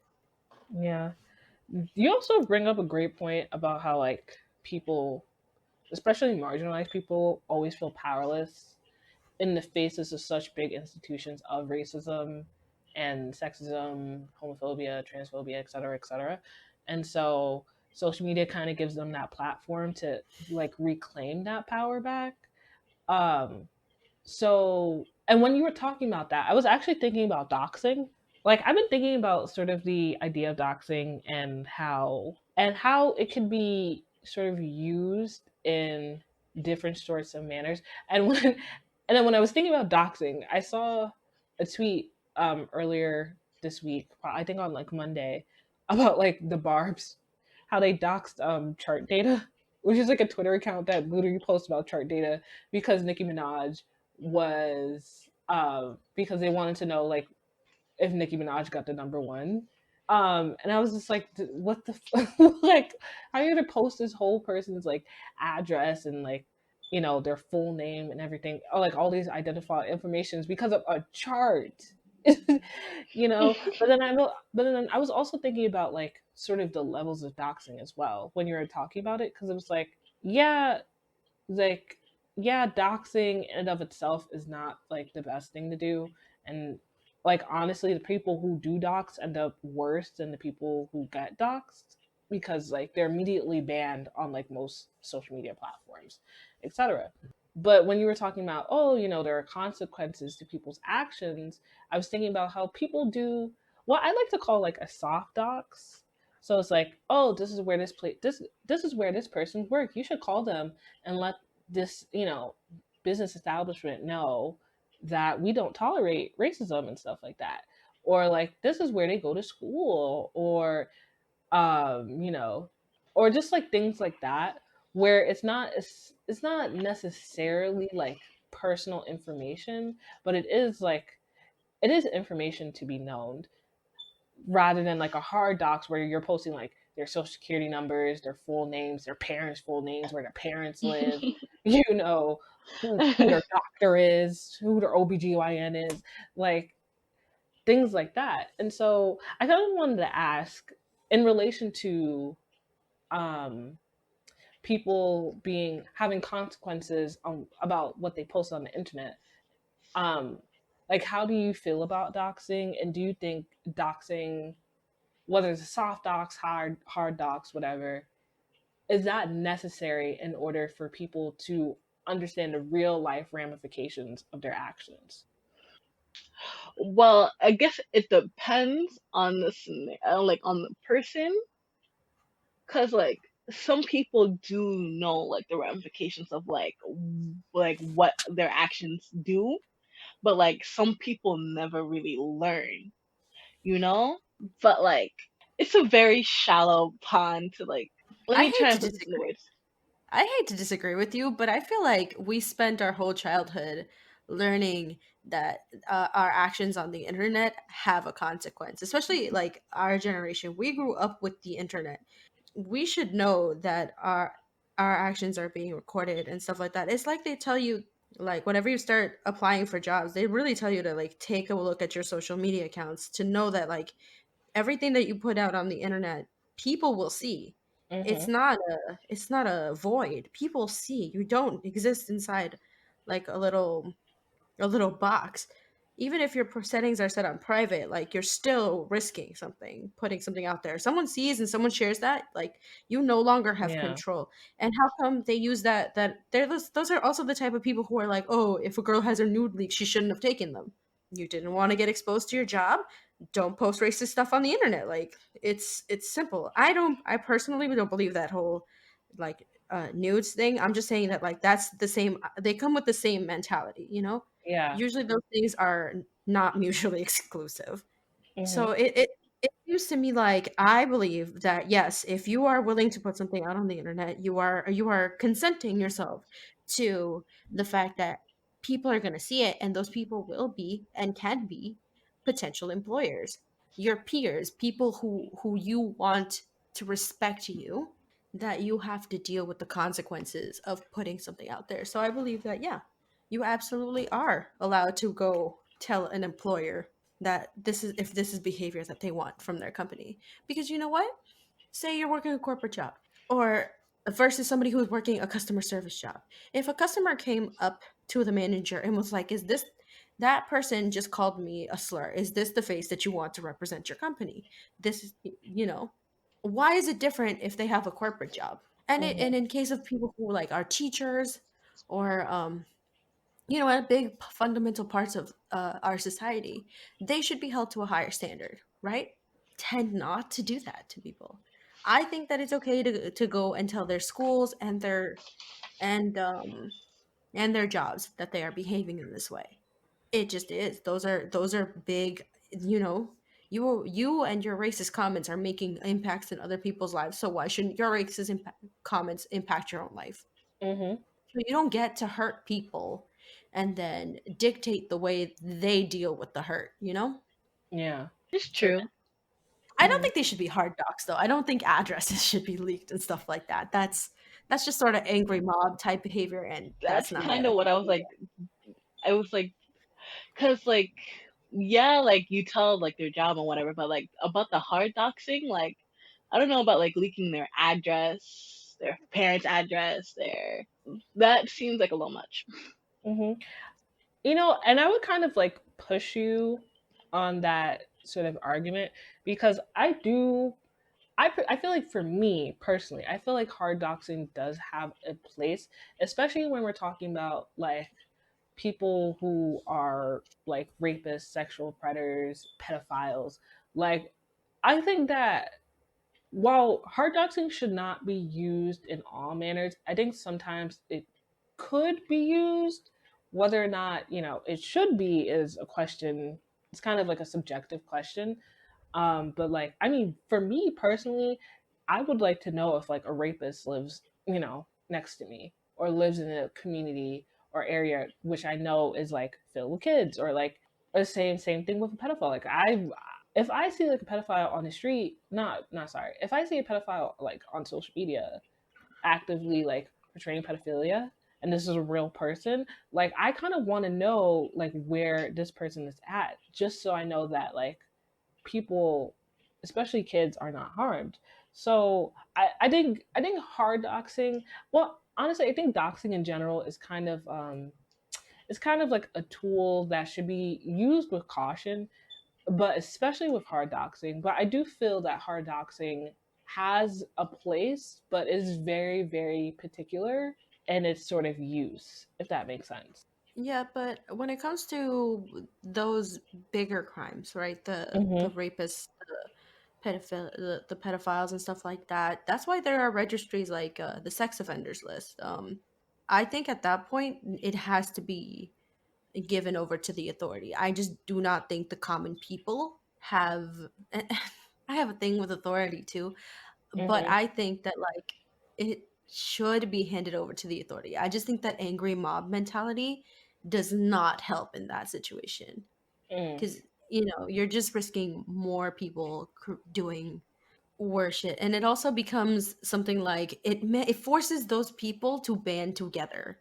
Yeah. You also bring up a great point about how like people, especially marginalized people, always feel powerless in the faces of such big institutions of racism and sexism, homophobia, transphobia, et cetera, et cetera. And so social media kind of gives them that platform to like reclaim that power back. Um, and when you were talking about that, I was actually thinking about doxing. Like I've been thinking about sort of the idea of doxing and how it could be sort of used in different sorts of manners. And when and then when I was thinking about doxing, I saw a tweet earlier this week, I think on like Monday, about like the Barb's, how they doxed chart data, which is like a Twitter account that literally posts about chart data because Nicki Minaj was because they wanted to know like if Nicki Minaj got the number one. And I was just like, what the like? How are you gonna post this whole person's like address and like their full name and everything, or like all these identified informations because of a chart? But then I was also thinking about like sort of the levels of doxing as well when you were talking about it because it was yeah, like yeah, doxing in and of itself is not like the best thing to do, and like honestly the people who do dox end up worse than the people who get doxed because like they're immediately banned on like most social media platforms, etc. But when you were talking about, oh, there are consequences to people's actions, I was thinking about how people do what I like to call like a soft dox. So it's like, oh, this is where this is where this person works. You should call them and let this, business establishment know that we don't tolerate racism and stuff like that. Or like this is where they go to school, or you know, just like things like that, where it's not necessarily like personal information, but it is information to be known, rather than like a hard docs where you're posting like their social security numbers, their full names, their parents' full names, where their parents live, you know, who their doctor is, who their OBGYN is, like things like that. And so I kind of wanted to ask in relation to um, people being having consequences about what they post on the internet. Um, like, how do you feel about doxing, and do you think doxing, whether it's soft docs, hard docs, whatever, is that necessary in order for people to understand the real life ramifications of their actions? Well, I guess it depends on like on the person, cause like some people do know like the ramifications of like what their actions do, but like some people never really learn, you know. But like it's a very shallow pond to like. Let I me hate try to and put this into disagree. words. I hate to disagree with you, but I feel like we spent our whole childhood learning that our actions on the internet have a consequence, especially like our generation. We grew up with the internet. We should know that our actions are being recorded and stuff like that. It's like they tell you, like whenever you start applying for jobs, they really tell you to like take a look at your social media accounts to know that like everything that you put out on the internet, people will see. Mm-hmm. It's not a void. People see. You don't exist inside like a little box. Even if your settings are set on private, like you're still risking something, putting something out there. Someone sees and someone shares that, like you no longer have Yeah. control. And how come they use that? That those are also the type of people who are like, oh, if a girl has her nude leaks, she shouldn't have taken them. You didn't want to get exposed to your job. Don't post racist stuff on the internet. Like it's simple. I personally don't believe that whole like nudes thing. I'm just saying that like that's the same. They come with the same mentality, you know. Yeah. Usually those things are not mutually exclusive. Mm-hmm. So it seems to me like I believe that yes, if you are willing to put something out on the internet, you are consenting yourself to the fact that people are going to see it, and those people will be and can be potential employers, your peers, people who you want to respect you, that you have to deal with the consequences of putting something out there. So I believe that yeah, you absolutely are allowed to go tell an employer that this is if this is behavior that they want from their company. Because you know what? Say you're working a corporate job or versus somebody who is working a customer service job. If a customer came up to the manager and was like, "Is this that person just called me a slur? Is this the face that you want to represent your company?" This is, you know, why is it different if they have a corporate job? And Mm-hmm. in case of people who like are teachers or you know, at big fundamental parts of our society, they should be held to a higher standard, right? Tend not to do that to people. I think that it's okay to go and tell their schools and um and their jobs that they are behaving in this way. It just is. Those are big. You know, you and your racist comments are making impacts in other people's lives. So why shouldn't your comments impact your own life? Mm-hmm. So you don't get to hurt people and then dictate the way they deal with the hurt, you know? Yeah. It's So true. I don't Mm-hmm. think they should be hard docs though. I don't think addresses should be leaked and stuff like that. That's just sort of angry mob type behavior and that's That's not kind of it. what I was like. I was like, cause like, yeah, like you tell like their job and whatever, but like about the hard doxing, like I don't know about like leaking their address, their parents' address, their that seems like a little much. Mm-hmm. And I would kind of like push you on that sort of argument, because I feel like for me personally, I feel like hard doxing does have a place, especially when we're talking about like people who are like rapists, sexual predators, pedophiles. Like, I think that while hard doxing should not be used in all manners, I think sometimes it could be used. Whether or not, it should be is a question. It's kind of like a subjective question. But like, I mean, for me personally, I would like to know if like a rapist lives, next to me, or lives in a community, or area which I know is like filled with kids, or like the same thing with a pedophile. Like I if I see like a pedophile on the street, not sorry, if I see a pedophile like on social media actively like portraying pedophilia and this is a real person, like I kind of want to know like where this person is at, just so I know that like people, especially kids, are not harmed. So I think hard doxing, well honestly I think doxing in general is kind of it's kind of like a tool that should be used with caution, but especially with hard doxing. But I do feel that hard doxing has a place, but is very, very particular in its sort of use, if that makes sense. Yeah, but when it comes to those bigger crimes, right? The Mm-hmm. rapists, the pedophiles and stuff like that. That's why there are registries like the sex offenders list. I think at that point it has to be given over to the authority. I just do not think the common people have. I have a thing with authority too, but Mm-hmm. I think that like it should be handed over to the authority. I just think that angry mob mentality does not help in that situation Mm. because you're just risking more people doing worse shit, and it also becomes something like it forces those people to band together,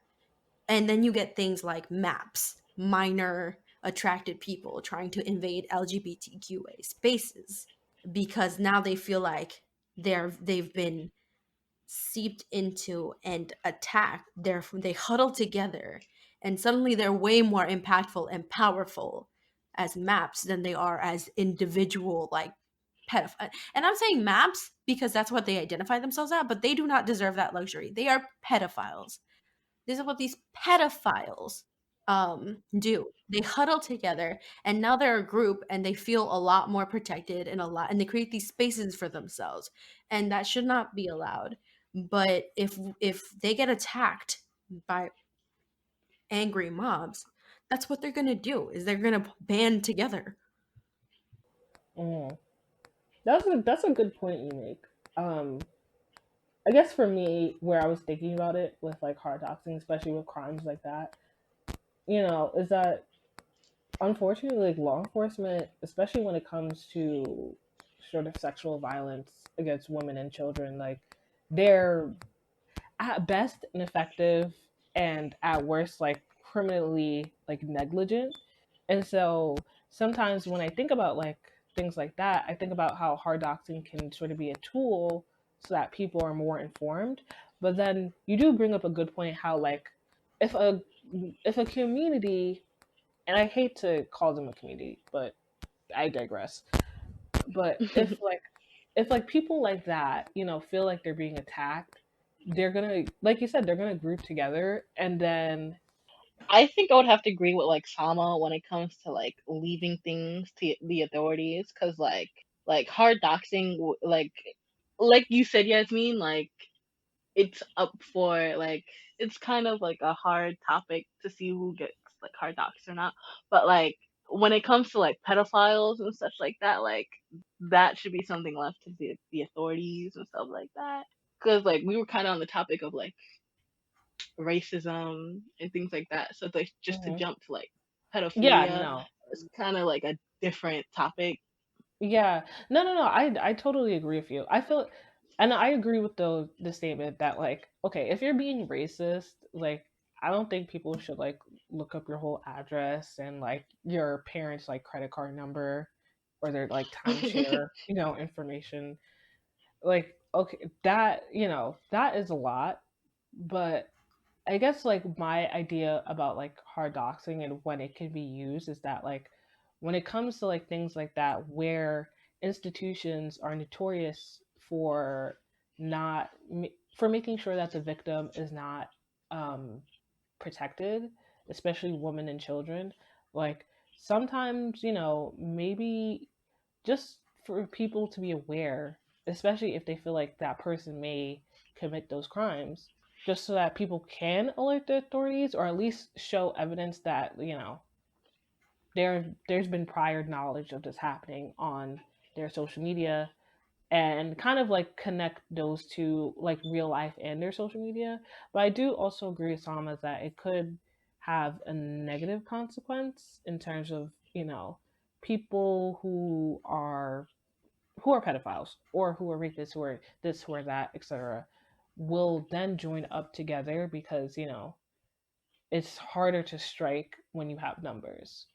and then you get things like maps, minor attracted people trying to invade LGBTQA spaces because now they feel like they've been seeped into and attacked. They huddle together and suddenly they're way more impactful and powerful as maps than they are as individual like pedophile. And I'm saying maps because that's what they identify themselves at, but they do not deserve that luxury. They are pedophiles. This is what these pedophiles do. They huddle together and now they're a group and they feel a lot more protected and a lot and they create these spaces for themselves. And that should not be allowed. But if they get attacked by angry mobs, that's what they're gonna do, is they're gonna band together. Mm. That's a good point you make. I guess for me, where I was thinking about it with like hard doxing, especially with crimes like that, is that unfortunately, like law enforcement, especially when it comes to sort of sexual violence against women and children, like they're at best ineffective and at worst like criminally like negligent. And so sometimes when I think about like things like that, I think about how hard doxing can sort of be a tool so that people are more informed. But then you do bring up a good point how like if a if a community, and I hate to call them a community, but I digress. But if like people like that, feel like they're being attacked, they're gonna, like you said, they're gonna group together, and then I think I would have to agree with like Sama when it comes to like leaving things to the authorities, because like hard doxing, like you said, Yasmin, like it's up for like it's kind of like a hard topic to see who gets like hard docs or not. But like when it comes to like pedophiles and such like that, like that should be something left to the authorities and stuff like that. Because like we were kind of on the topic of like racism and things like that. So like just to Mhm. jump to like Yeah, pedophilia, no. it's kind of like a different topic. Yeah. No, no, no. I totally agree with you. I feel, and I agree with the statement that like, okay, if you're being racist, like I don't think people should like look up your whole address and like your parents' like credit card number or their like timeshare, information. Like, okay, that, that is a lot, but I guess like my idea about like hard doxing and when it can be used is that like when it comes to like things like that where institutions are notorious for not for making sure that the victim is not um protected, especially women and children, like sometimes, maybe just for people to be aware, especially if they feel like that person may commit those crimes, just so that people can alert the authorities or at least show evidence that, there's been prior knowledge of this happening on their social media, and kind of like connect those to like real life and their social media. But I do also agree with Sama that it could. have a negative consequence in terms of, people who are pedophiles or who are rapists, who are this, who are that, etc., will then join up together because, it's harder to strike when you have numbers.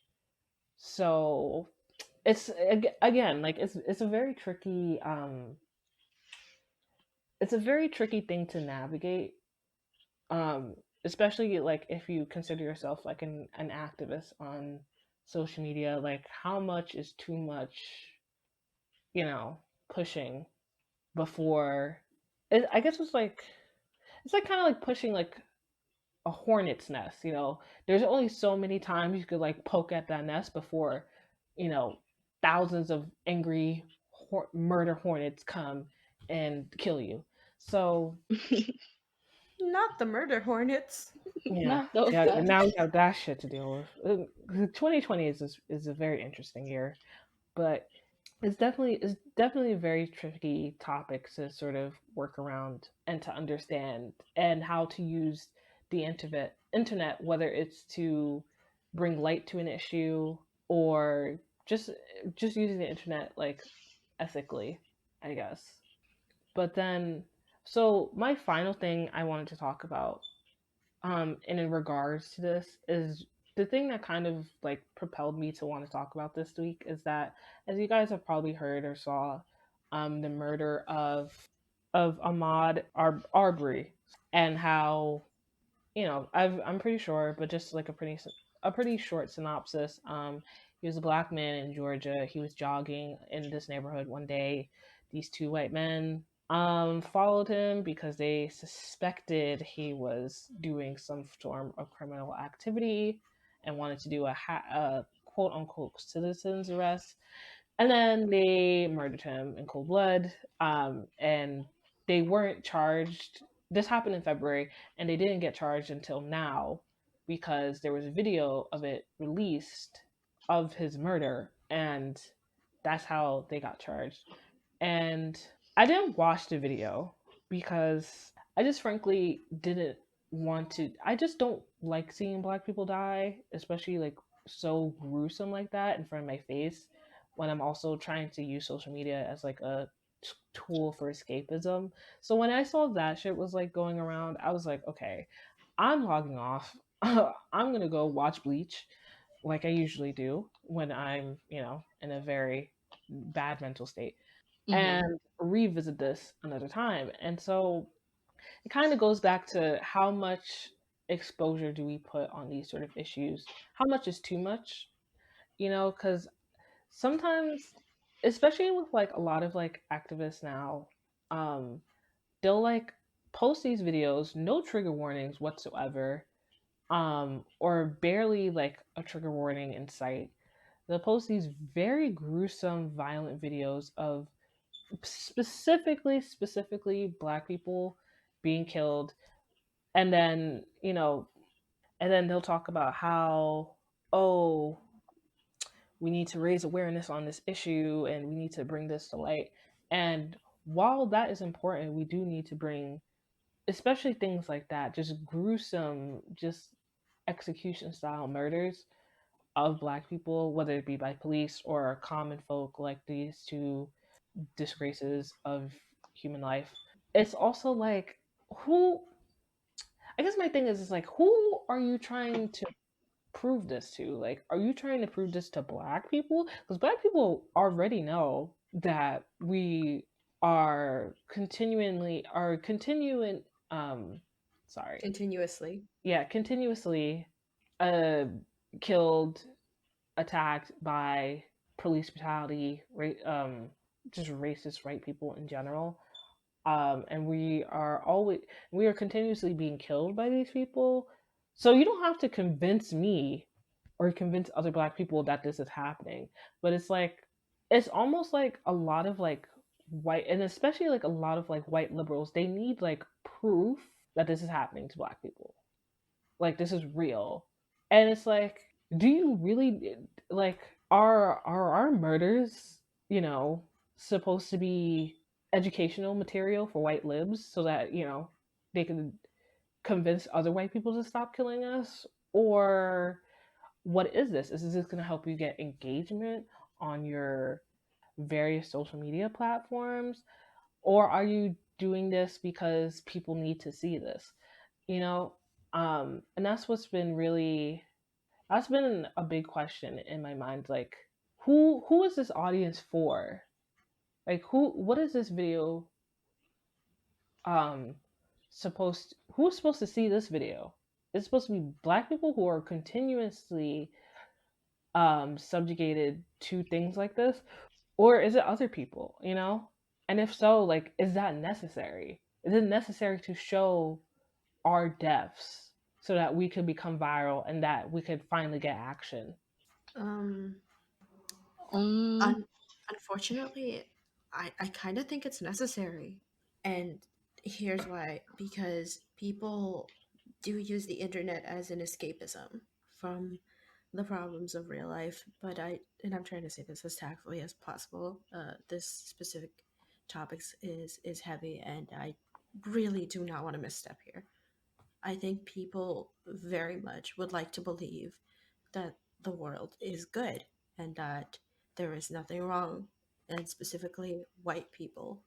So again, like it's a very tricky it's a very tricky thing to navigate, especially like if you consider yourself like an activist on social media, like how much is too much, you know, pushing before I guess it's like kind of like pushing like a hornet's nest, there's only so many times you could like poke at that nest before, you know thousands of angry murder hornets come and kill you. So Not the murder hornets. yeah, Not those yeah, guys. now we have that shit to deal with. 2020 is a very interesting year, but it's definitely a very tricky topic to sort of work around and to understand, and how to use the internet, whether it's to bring light to an issue or just using the internet like ethically, I guess. But then, so my final thing I wanted to talk about, and in regards to this, is the thing that kind of like propelled me to want to talk about this week is that, as you guys have probably heard or saw, the murder of Ahmaud Arbery, and how, I'm pretty sure, but just like a pretty short synopsis. He was a black man in Georgia. He was jogging in this neighborhood one day. These two white men followed him because they suspected he was doing some form of criminal activity and wanted to do a quote unquote citizen's arrest, and then they murdered him in cold blood. And they weren't charged. This happened in February, and they didn't get charged until now because there was a video of it released of his murder, and that's how they got charged. And I didn't watch the video because I just frankly didn't want to. I just don't like seeing black people die, especially like so gruesome like that in front of my face, when I'm also trying to use social media as like a tool for escapism. So when I saw that shit was like going around, I was like, okay, I'm logging off. I'm gonna go watch Bleach like I usually do when I'm, in a very bad mental state, Hmm. and revisit this another time. And so it kind of goes back to how much exposure do we put on these sort of issues? How much is too much? Because sometimes, especially with like a lot of like activists now, um, they'll like post these videos, no trigger warnings whatsoever, or barely like a trigger warning in sight. They'll post these very gruesome, violent videos of specifically black people being killed, and then they'll talk about how, oh, we need to raise awareness on this issue and we need to bring this to light. And while that is important, we do need to bring, especially things like that, just gruesome, just execution style murders of black people, whether it be by police or common folk, like these two disgraces of human life. It's also like, who, I guess my thing is like, who are you trying to prove this to? Like, are you trying to prove this to black people? Because black people already know that we are continuing sorry, Continuously. yeah, continuously uh killed, attacked by police brutality, just racist white people in general. And we are continuously being killed by these people. So you don't have to convince me or convince other black people that this is happening. But it's almost like a lot of like white, and especially like a lot of like white liberals, they need like proof that this is happening to black people, like this is real. And it's like, do you really, like, are our murders, you know supposed to be educational material for white libs so that they can convince other white people to stop killing us? Or what is this? Is this going to help you get engagement on your various social media platforms? Or are you doing this because people need to see this? You know, and that's what's been really, that's been a big question in my mind. Like, who is this audience for? Like, what is this video um who's supposed to see this video? It's supposed to be black people who are continuously subjugated to things like this, or is it other people, you know? And if so, like, is that necessary? Is it necessary to show our deaths so that we could become viral and that we could finally get action? Um, Um, un- Unfortunately, I kind of think it's necessary. And here's why: because people do use the internet as an escapism from the problems of real life. But and I'm trying to say this as tactfully as possible. This specific topics is heavy, and I really do not want to misstep here. I think people very much would like to believe that the world is good and that there is nothing wrong, and specifically white people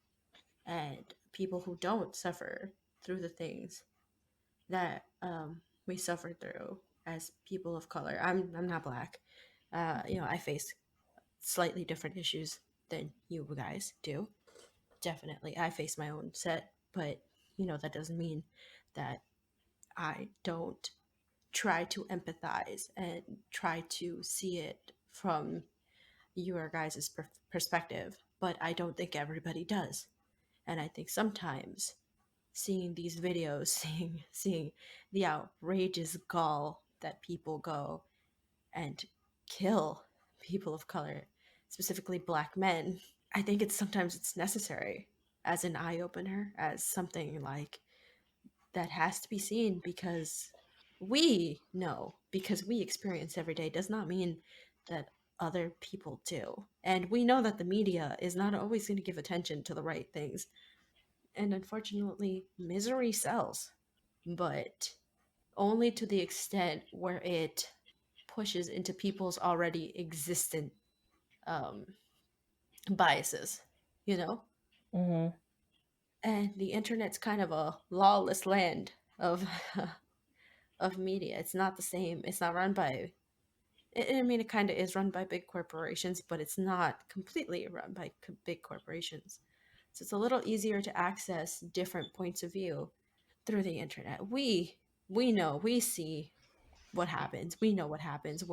and people who don't suffer through the things that we suffer through as people of color. I'm not black. I face slightly different issues than you guys do. Definitely, I face my own set, but that doesn't mean that I don't try to empathize and try to see it from your guys' perspective. But I don't think everybody does, and I think sometimes seeing these videos, seeing the outrageous gall that people go and kill people of color, specifically black men, I think it's necessary as an eye opener, as something like that has to be seen, because we know, because we experience every day does not mean that other people do. And we know that the media is not always going to give attention to the right things. And unfortunately, misery sells, but only to the extent where it pushes into people's already existent um, biases, you know? Mm-hmm. And the internet's kind of a lawless land of of media. It's not the same. It's not run by. I mean, it kind of is run by big corporations, but it's not completely run by big corporations. So it's a little easier to access different points of view through the internet. We know, we see what happens. We know what happens.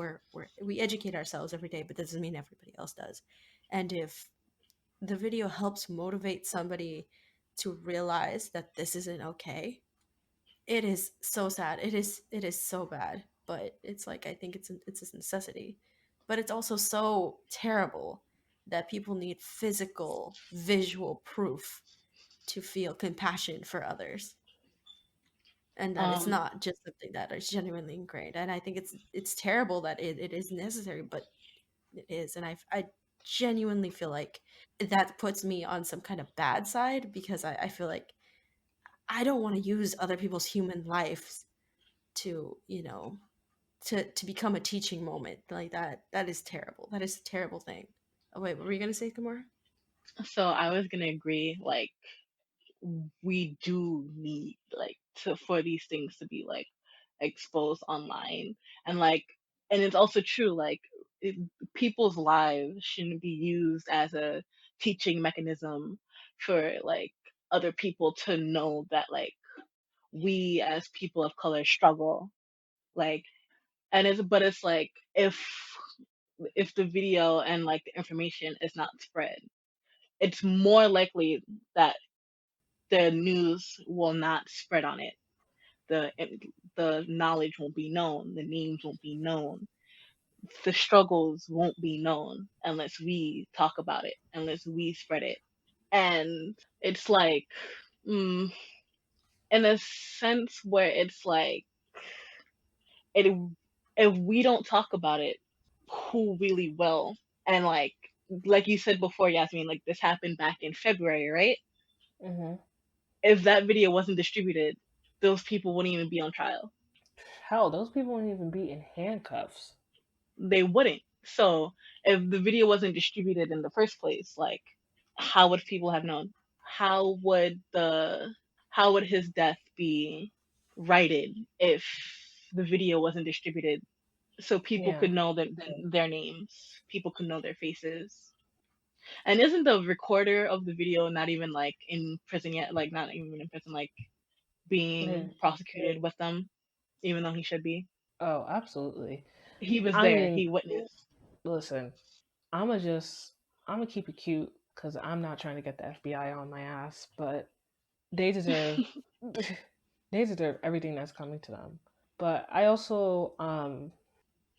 We educate ourselves every day, but that doesn't mean everybody else does. And if the video helps motivate somebody to realize that this isn't okay, it is so sad. It is so bad, but it's like, I think it's a necessity. But it's also so terrible that people need physical, visual proof to feel compassion for others, and that it's um, not just something that is genuinely ingrained. And I think it's terrible that it is necessary, but it is. And I genuinely feel like that puts me on some kind of bad side, because I feel like I don't want to use other people's human lives to to become a teaching moment like that. That is terrible. That is a terrible thing. Oh wait, what were you gonna say, Kamora? so I was gonna agree, like, we do need, like, to for these things to be, like, exposed online, and, like, and it's also true, like, it, people's lives shouldn't be used as a teaching mechanism for, like, other people to know that, like, we as people of color struggle, like, and it's like, if the video and, like, the information is not spread, it's more likely that the news will not spread on it. The the knowledge won't be known, the names won't be known, the struggles won't be known unless we talk about it, unless we spread it. And it's like, mm, in a sense where it's like, it if we don't talk about it, who really will? And like you said before, Yasmin, like, this happened back in February, right? Mm-hmm. If that video wasn't distributed, those people wouldn't even be on trial. Hell, those people wouldn't even be in handcuffs. They wouldn't. So if the video wasn't distributed in the first place, like how would people have known? How would the how would his death be righted if the video wasn't distributed so people Yeah. could know their names, people could know their faces? And isn't the recorder of the video not even like in prison yet? Like not even in prison, like Yeah. being prosecuted with them, even though he should be. Oh, absolutely. He was I there. mean, He witnessed. listen, I'ma just I'ma keep it cute because I'm not trying to get the FBI on my ass, but they deserve they deserve everything that's coming to them. But I also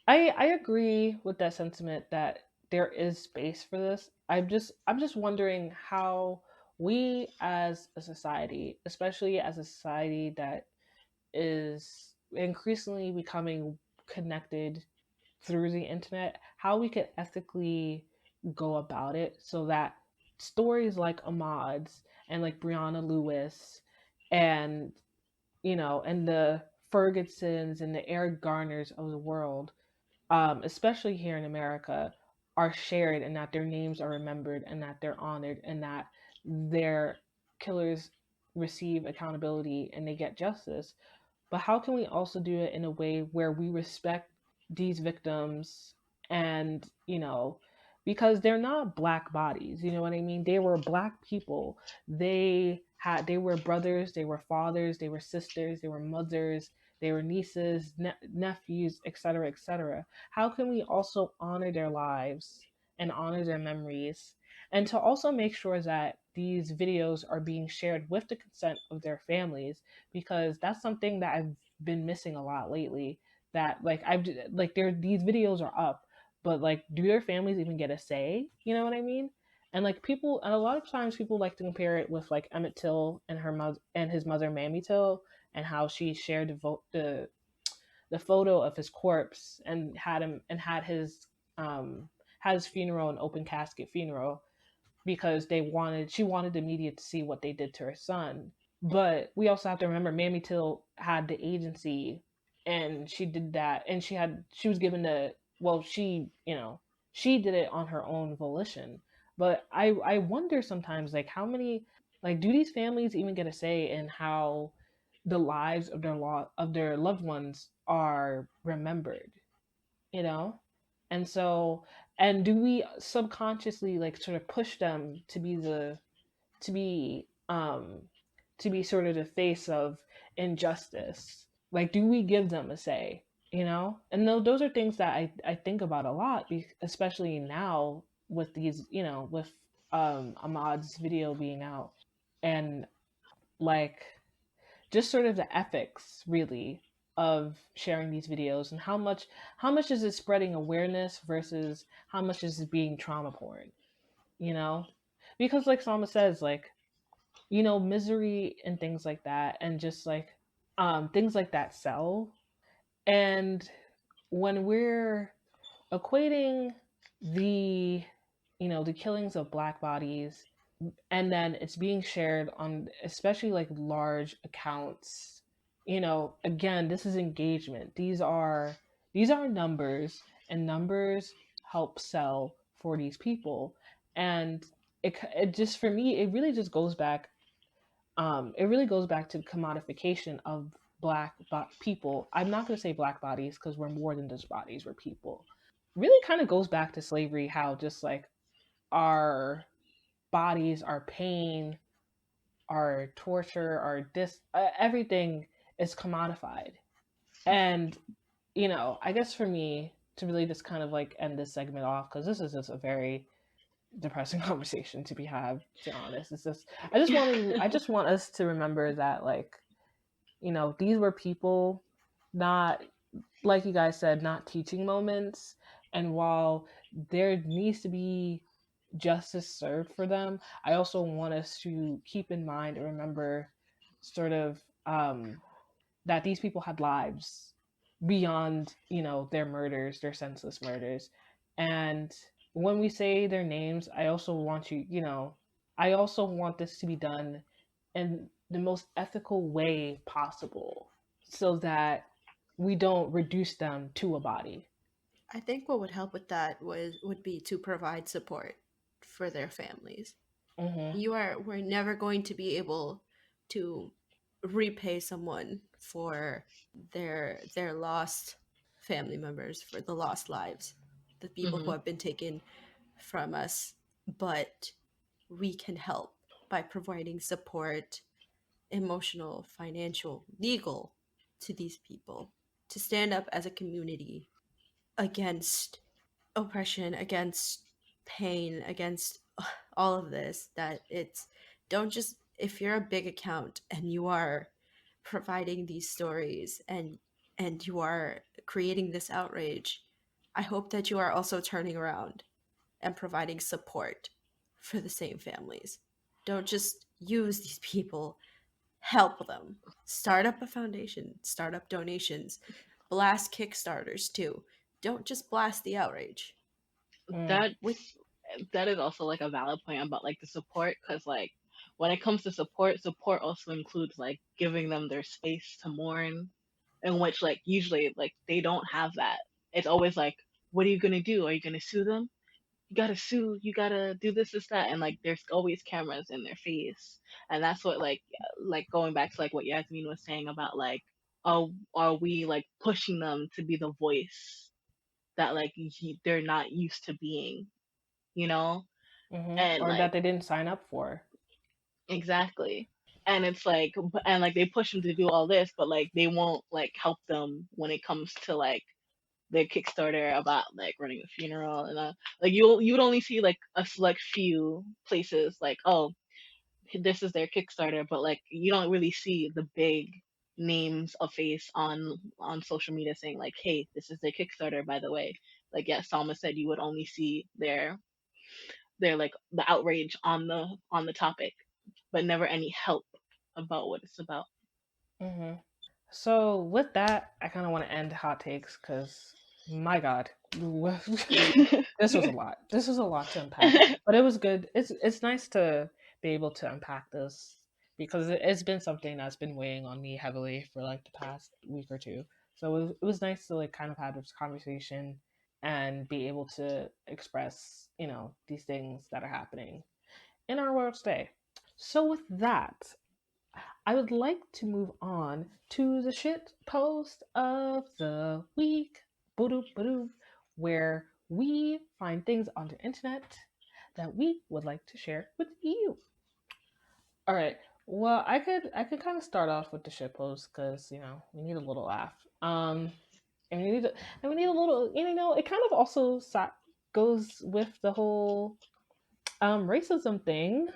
I agree with that sentiment that there is space for this. I'm just wondering how we as a society, especially as a society that is increasingly becoming connected through the internet, how we could ethically go about it so that stories like Ahmad's and like Breonna Lewis and and the Fergusons and the Eric Garners of the world, especially here in America, are shared and that their names are remembered and that they're honored and that their killers receive accountability and they get justice. But how can we also do it in a way where we respect these victims and, because they're not black bodies, you know what I mean? They were black people. They were brothers, they were fathers, they were sisters, they were mothers, they were nieces, nephews, etc., etc. How can we also honor their lives and honor their memories and to also make sure that these videos are being shared with the consent of their families, because that's something that I've been missing a lot lately. That like I've like there these videos are up, but like do their families even get a say? You know what I mean? And like people, and a lot of times people like to compare it with like Emmett Till and her mother and his mother Mamie Till, and how she shared the photo of his corpse and had his funeral, an open casket funeral, because she wanted the media to see what they did to her son. But we also have to remember Mamie Till had the agency and she did that, and she was given the well she did it on her own volition. But I wonder sometimes, like, how many, like, do these families even get a say in how the lives of their loved ones are remembered, you know? And so, and do we subconsciously like sort of push them to be um to be sort of the face of injustice? Like, do we give them a say, And those are things that I think about a lot, especially now with these, with Ahmad's video being out, and like just sort of the ethics really of sharing these videos, and how much is it spreading awareness versus how much is it being trauma porn, you know because like Sama says, like, misery and things like that, and just like things like that sell. And when we're equating the the killings of black bodies, and then it's being shared on especially like large accounts, again, this is engagement. These are numbers, and numbers help sell for these people. And it just, for me, it really goes back to the commodification of people. I'm not going to say black bodies because we're more than just bodies, we're people. Really kind of goes back to slavery, how just like our bodies, our pain, our torture, everything is commodified. And I guess for me to really just kind of like end this segment off, because this is just a very depressing conversation to be had. To be honest, it's just I just want us to remember that, like, these were people, not, like you guys said, not teaching moments. And while there needs to be justice served for them, I also want us to keep in mind and remember sort of that these people had lives beyond, their murders, their senseless murders. And when we say their names, I also want this to be done in the most ethical way possible, so that we don't reduce them to a body. I think what would help with that would be to provide support for their families. Hmm. We're never going to be able to repay someone for their lost family members, for the lost lives, the people who Mhm. have been taken from us, but we can help by providing support, emotional, financial, legal, to these people, to stand up as a community against oppression, against pain, against all of this. That it's, don't just, if you're a big account and you are providing these stories and you are creating this outrage, I hope that you are also turning around and providing support for the same families. Don't just use these people, help them. Start up a foundation, start up donations, blast Kickstarters too. Don't just blast the outrage. Mm, With That's that is also like a valid point about like the support, because like when it comes to support, support also includes like giving them their space to mourn, in which like usually like they don't have that. It's always like, what are you gonna do? Are you gonna sue them? You gotta sue, you gotta do this, that, and like there's always cameras in their face, and that's what like going back to like what Yasmin was saying about like, are we like pushing them to be the voice that like they're not used to being, you know? And or that like they didn't sign up for. exactly. And it's like, and like they push them to do all this, but like they won't like help them when it comes to like their Kickstarter about like running a funeral, and like you would only see like a select few places like, oh, this is their Kickstarter, but like you don't really see the big names of face on social media saying like, hey, this is their Kickstarter, by the way. Like, yeah, Salma said, you would only see their like the outrage on the topic, but never any help about what it's about. Hmm. So with that, I kind of want to end hot takes because my God, this was a lot. This was a lot to unpack, but it was good. It's nice to be able to unpack this because it's been something that's been weighing on me heavily for like the past week or two. So it was nice to like kind of have this conversation and be able to express, these things that are happening in our world today. So with that, I would like to move on to the shit post of the week, boodoo boodoo, where we find things on the internet that we would like to share with you. All right. Well, I could kind of start off with the shit post because we need a little laugh. And we need a little. It kind of also goes with the whole racism thing.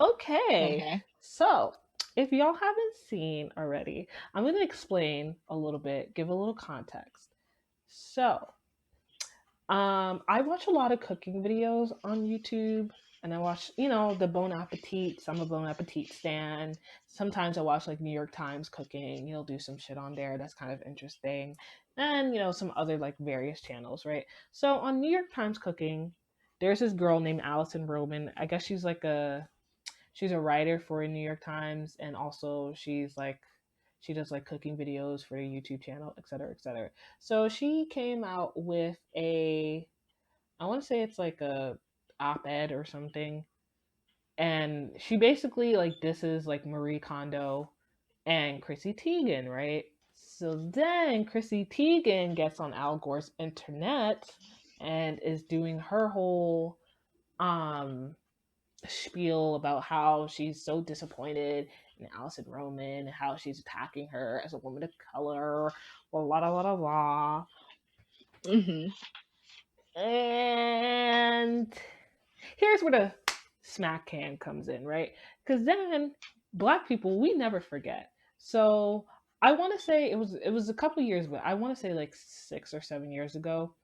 Okay, Okay. so if y'all haven't seen already, I'm going to explain a little bit, give a little context. So, I watch a lot of cooking videos on YouTube, and I watch, the Bon Appetit. I'm a Bon Appetit stan. Sometimes I watch like New York Times cooking. You'll do some shit on there that's kind of interesting, and some other like various channels, right? So on New York Times cooking, there's this girl named Allison Roman. I guess she's a writer for New York Times, and also she does like cooking videos for a YouTube channel, et cetera, et cetera. So she came out with I want to say it's like a op-ed or something, and she basically like this is like Marie Kondo and Chrissy Teigen, right? So then Chrissy Teigen gets on Al Gore's internet and is doing her whole um spiel about how she's so disappointed in Allison Roman and how she's attacking her as a woman of color, blah blah blah blah blah. Mhm. And here's where the smack can comes in, right? Because then black people, we never forget. So I want to say it was a couple years, but I want to say like 6 or 7 years ago.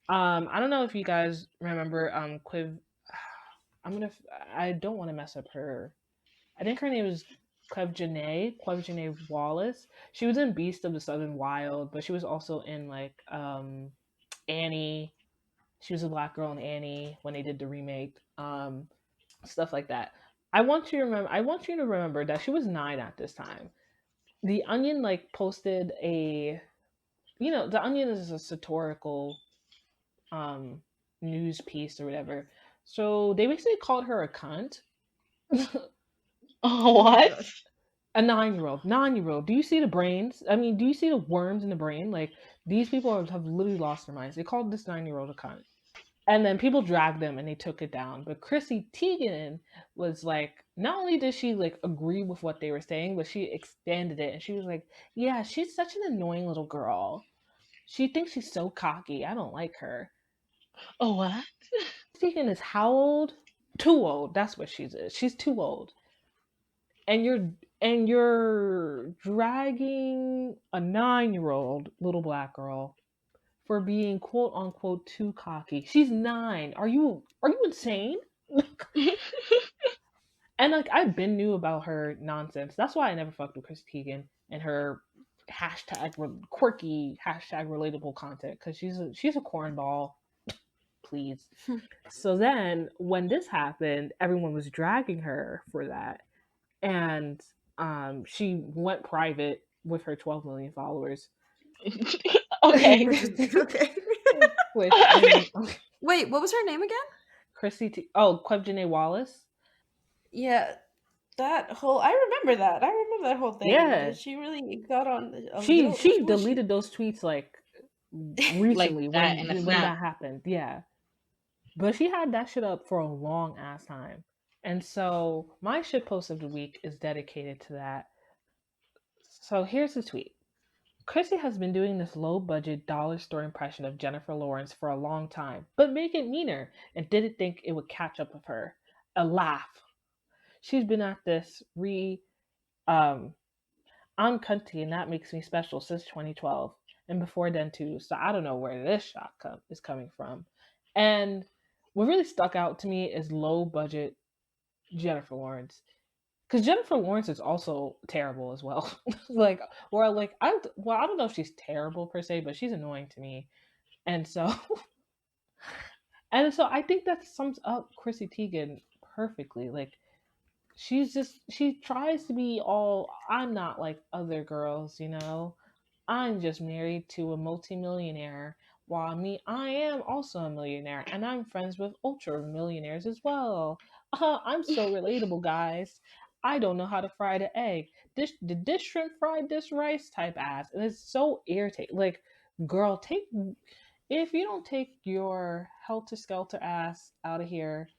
I don't know if you guys remember Quiv. I'm gonna. I don't want to mess up her. I think her name is Quevjanae Wallace. She was in Beast of the Southern Wild, but she was also in like Annie. She was a black girl in Annie when they did the remake. Stuff like that. I want you to remember that she was 9 at this time. The Onion like posted a, the Onion is a satirical um news piece or whatever. So they basically called her a cunt. Oh, Oh my what? gosh. A 9-year-old, 9-year-old. Do you see the brains? I mean, do you see the worms in the brain? Like these people have literally lost their minds. They called this 9-year-old a cunt. And then people dragged them and they took it down. But Chrissy Teigen was like, not only did she like agree with what they were saying, but she extended it and she was like, yeah, she's such an annoying little girl. She thinks she's so cocky. I don't like her. Oh, what? Teigen is how old? Too old. That's what she is. She's too old. And you're dragging a 9-year-old little black girl for being quote unquote too cocky. She's 9. Are you insane? And like I've been knew about her nonsense. That's why I never fucked with Chris Teigen and her quirky hashtag relatable content because she's a cornball. Please. So then when this happened, everyone was dragging her for that, and she went private with her 12 million followers. Okay. Which is okay. Which I mean, Wait, what was her name again? Quebjane Wallace. Yeah, that whole I remember that. I remember that whole thing. Yeah, That she really got on a she little. she Was she? deleted those tweets like Like recently that in a when snap. that happened. Yeah, but she had that shit up for a long ass time. And so my shit post of the week is dedicated to that. So here's the tweet. Chrissy has been doing this low budget dollar store impression of Jennifer Lawrence for a long time, but make it meaner and didn't think it would catch up with her. A laugh. She's been at this um I'm cunty and that makes me special since 2012 and before then too. So I don't know where this is coming from. And what really stuck out to me is low budget Jennifer Lawrence. Because Jennifer Lawrence is also terrible as well. Like, or like, I don't know if she's terrible per se, but she's annoying to me. And so, and so I think that sums up Chrissy Teigen perfectly. Like, she tries to be all, I'm not like other girls, I'm just married to a multimillionaire. While me, I am also a millionaire, and I'm friends with ultra millionaires as well. I'm so relatable, guys. I don't know how to fry the egg. Did this shrimp fry this rice type ass, and it's so irritating. Like, girl, if you don't take your helter skelter ass out of here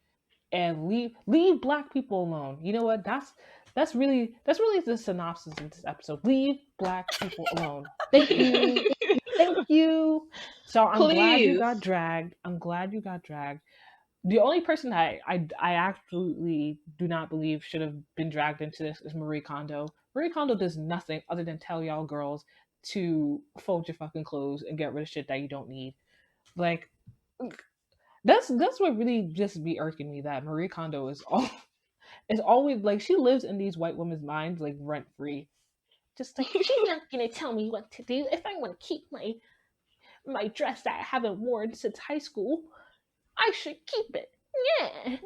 and leave black people alone. You know what? That's really the synopsis of this episode. Leave black people alone. Thank you. Thank you. So I'm glad you got Please. dragged. I'm glad you got dragged. The only person I absolutely do not believe should have been dragged into this is Marie Kondo. Marie Kondo does nothing other than tell y'all girls to fold your fucking clothes and get rid of shit that you don't need. Like, that's what really just be irking me, that Marie Kondo is always like, she lives in these white women's minds like rent free. Just like, she's not gonna tell me what to do. If I want to keep my dress that I haven't worn since high school, I should keep it. Yeah.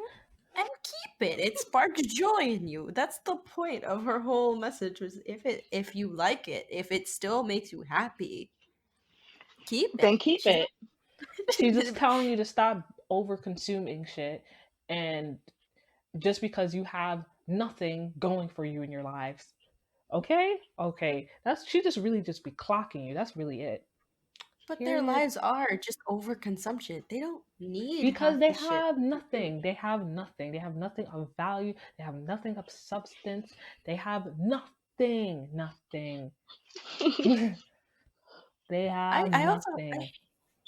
And keep it. It sparks joy in you. That's the point of her whole message. Was if you like it, if it still makes you happy, keep Then it. keep She's it. She's just not. telling you to stop over consuming shit, and just because you have nothing going for you in your lives. Okay? Okay. That's she just really just be clocking you. That's really it. But their Period. lives are just overconsumption. They don't need Because half they the shit have you do. nothing. They have nothing. They have nothing of value. They have nothing of substance. They have nothing. Nothing. They I, have I also nothing.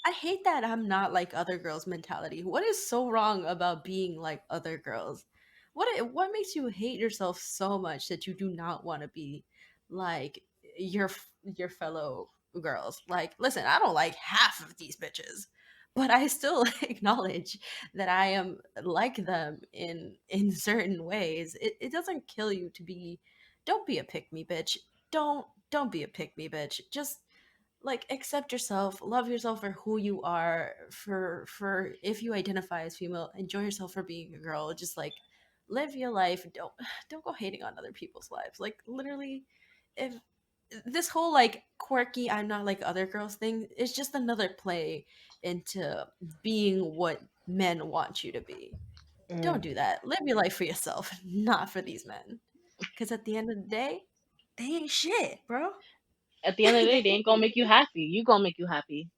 I hate that I'm not like other girls mentality. What is so wrong about being like other girls? What makes you hate yourself so much that you do not want to be like your fellow girls? Like, listen, I don't like half of these bitches, but I still acknowledge that I am like them in certain ways. It doesn't kill you to be. Don't be a pick me bitch. Don't be a pick me bitch. Just like accept yourself, love yourself for who you are, for if you identify as female, enjoy yourself for being a girl. Just like live your life. Don't go hating on other people's lives. Like literally, if this whole like quirky I'm not like other girls thing is just another play into being what men want you to be. Mm. Don't do that. Live your life for yourself, not for these men. Because at the end of the day, they ain't shit, bro. At the end of the day, They they ain't gonna make you happy. You gonna make you happy.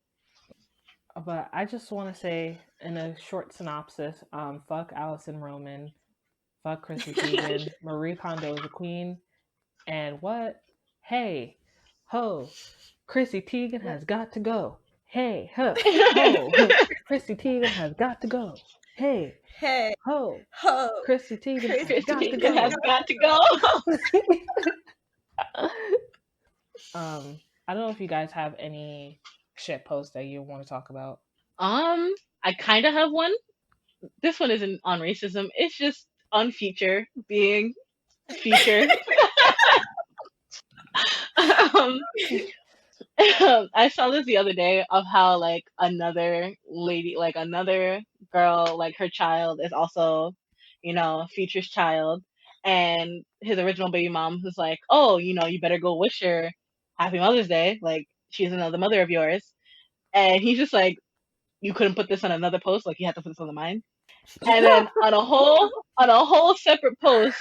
But I just want to say, in a short synopsis, fuck Allison Roman, fuck Chrissy Teigen, Marie Kondo is a queen, and what? Hey, ho, Chrissy Teigen has got to go. Hey, huh, ho, Chrissy Teigen has got to go. Hey, hey, ho, ho, Chrissy Teigen Chris has Chrissy got to Teigen Teigen has go. got got to to go. go. I don't know if you guys have any shit posts that you want to talk about. I kind of have one. This one isn't on racism. It's just on Future being Future. um, I saw this the other day of how like another lady, like another girl, like her child is also, Future's child, and his original baby mom was like, "Oh, you better go wish her Happy Mother's Day. Like she's another mother of yours." And he's just like, "You couldn't put this on another post. Like you had to put this on the mine." And then on a whole separate post,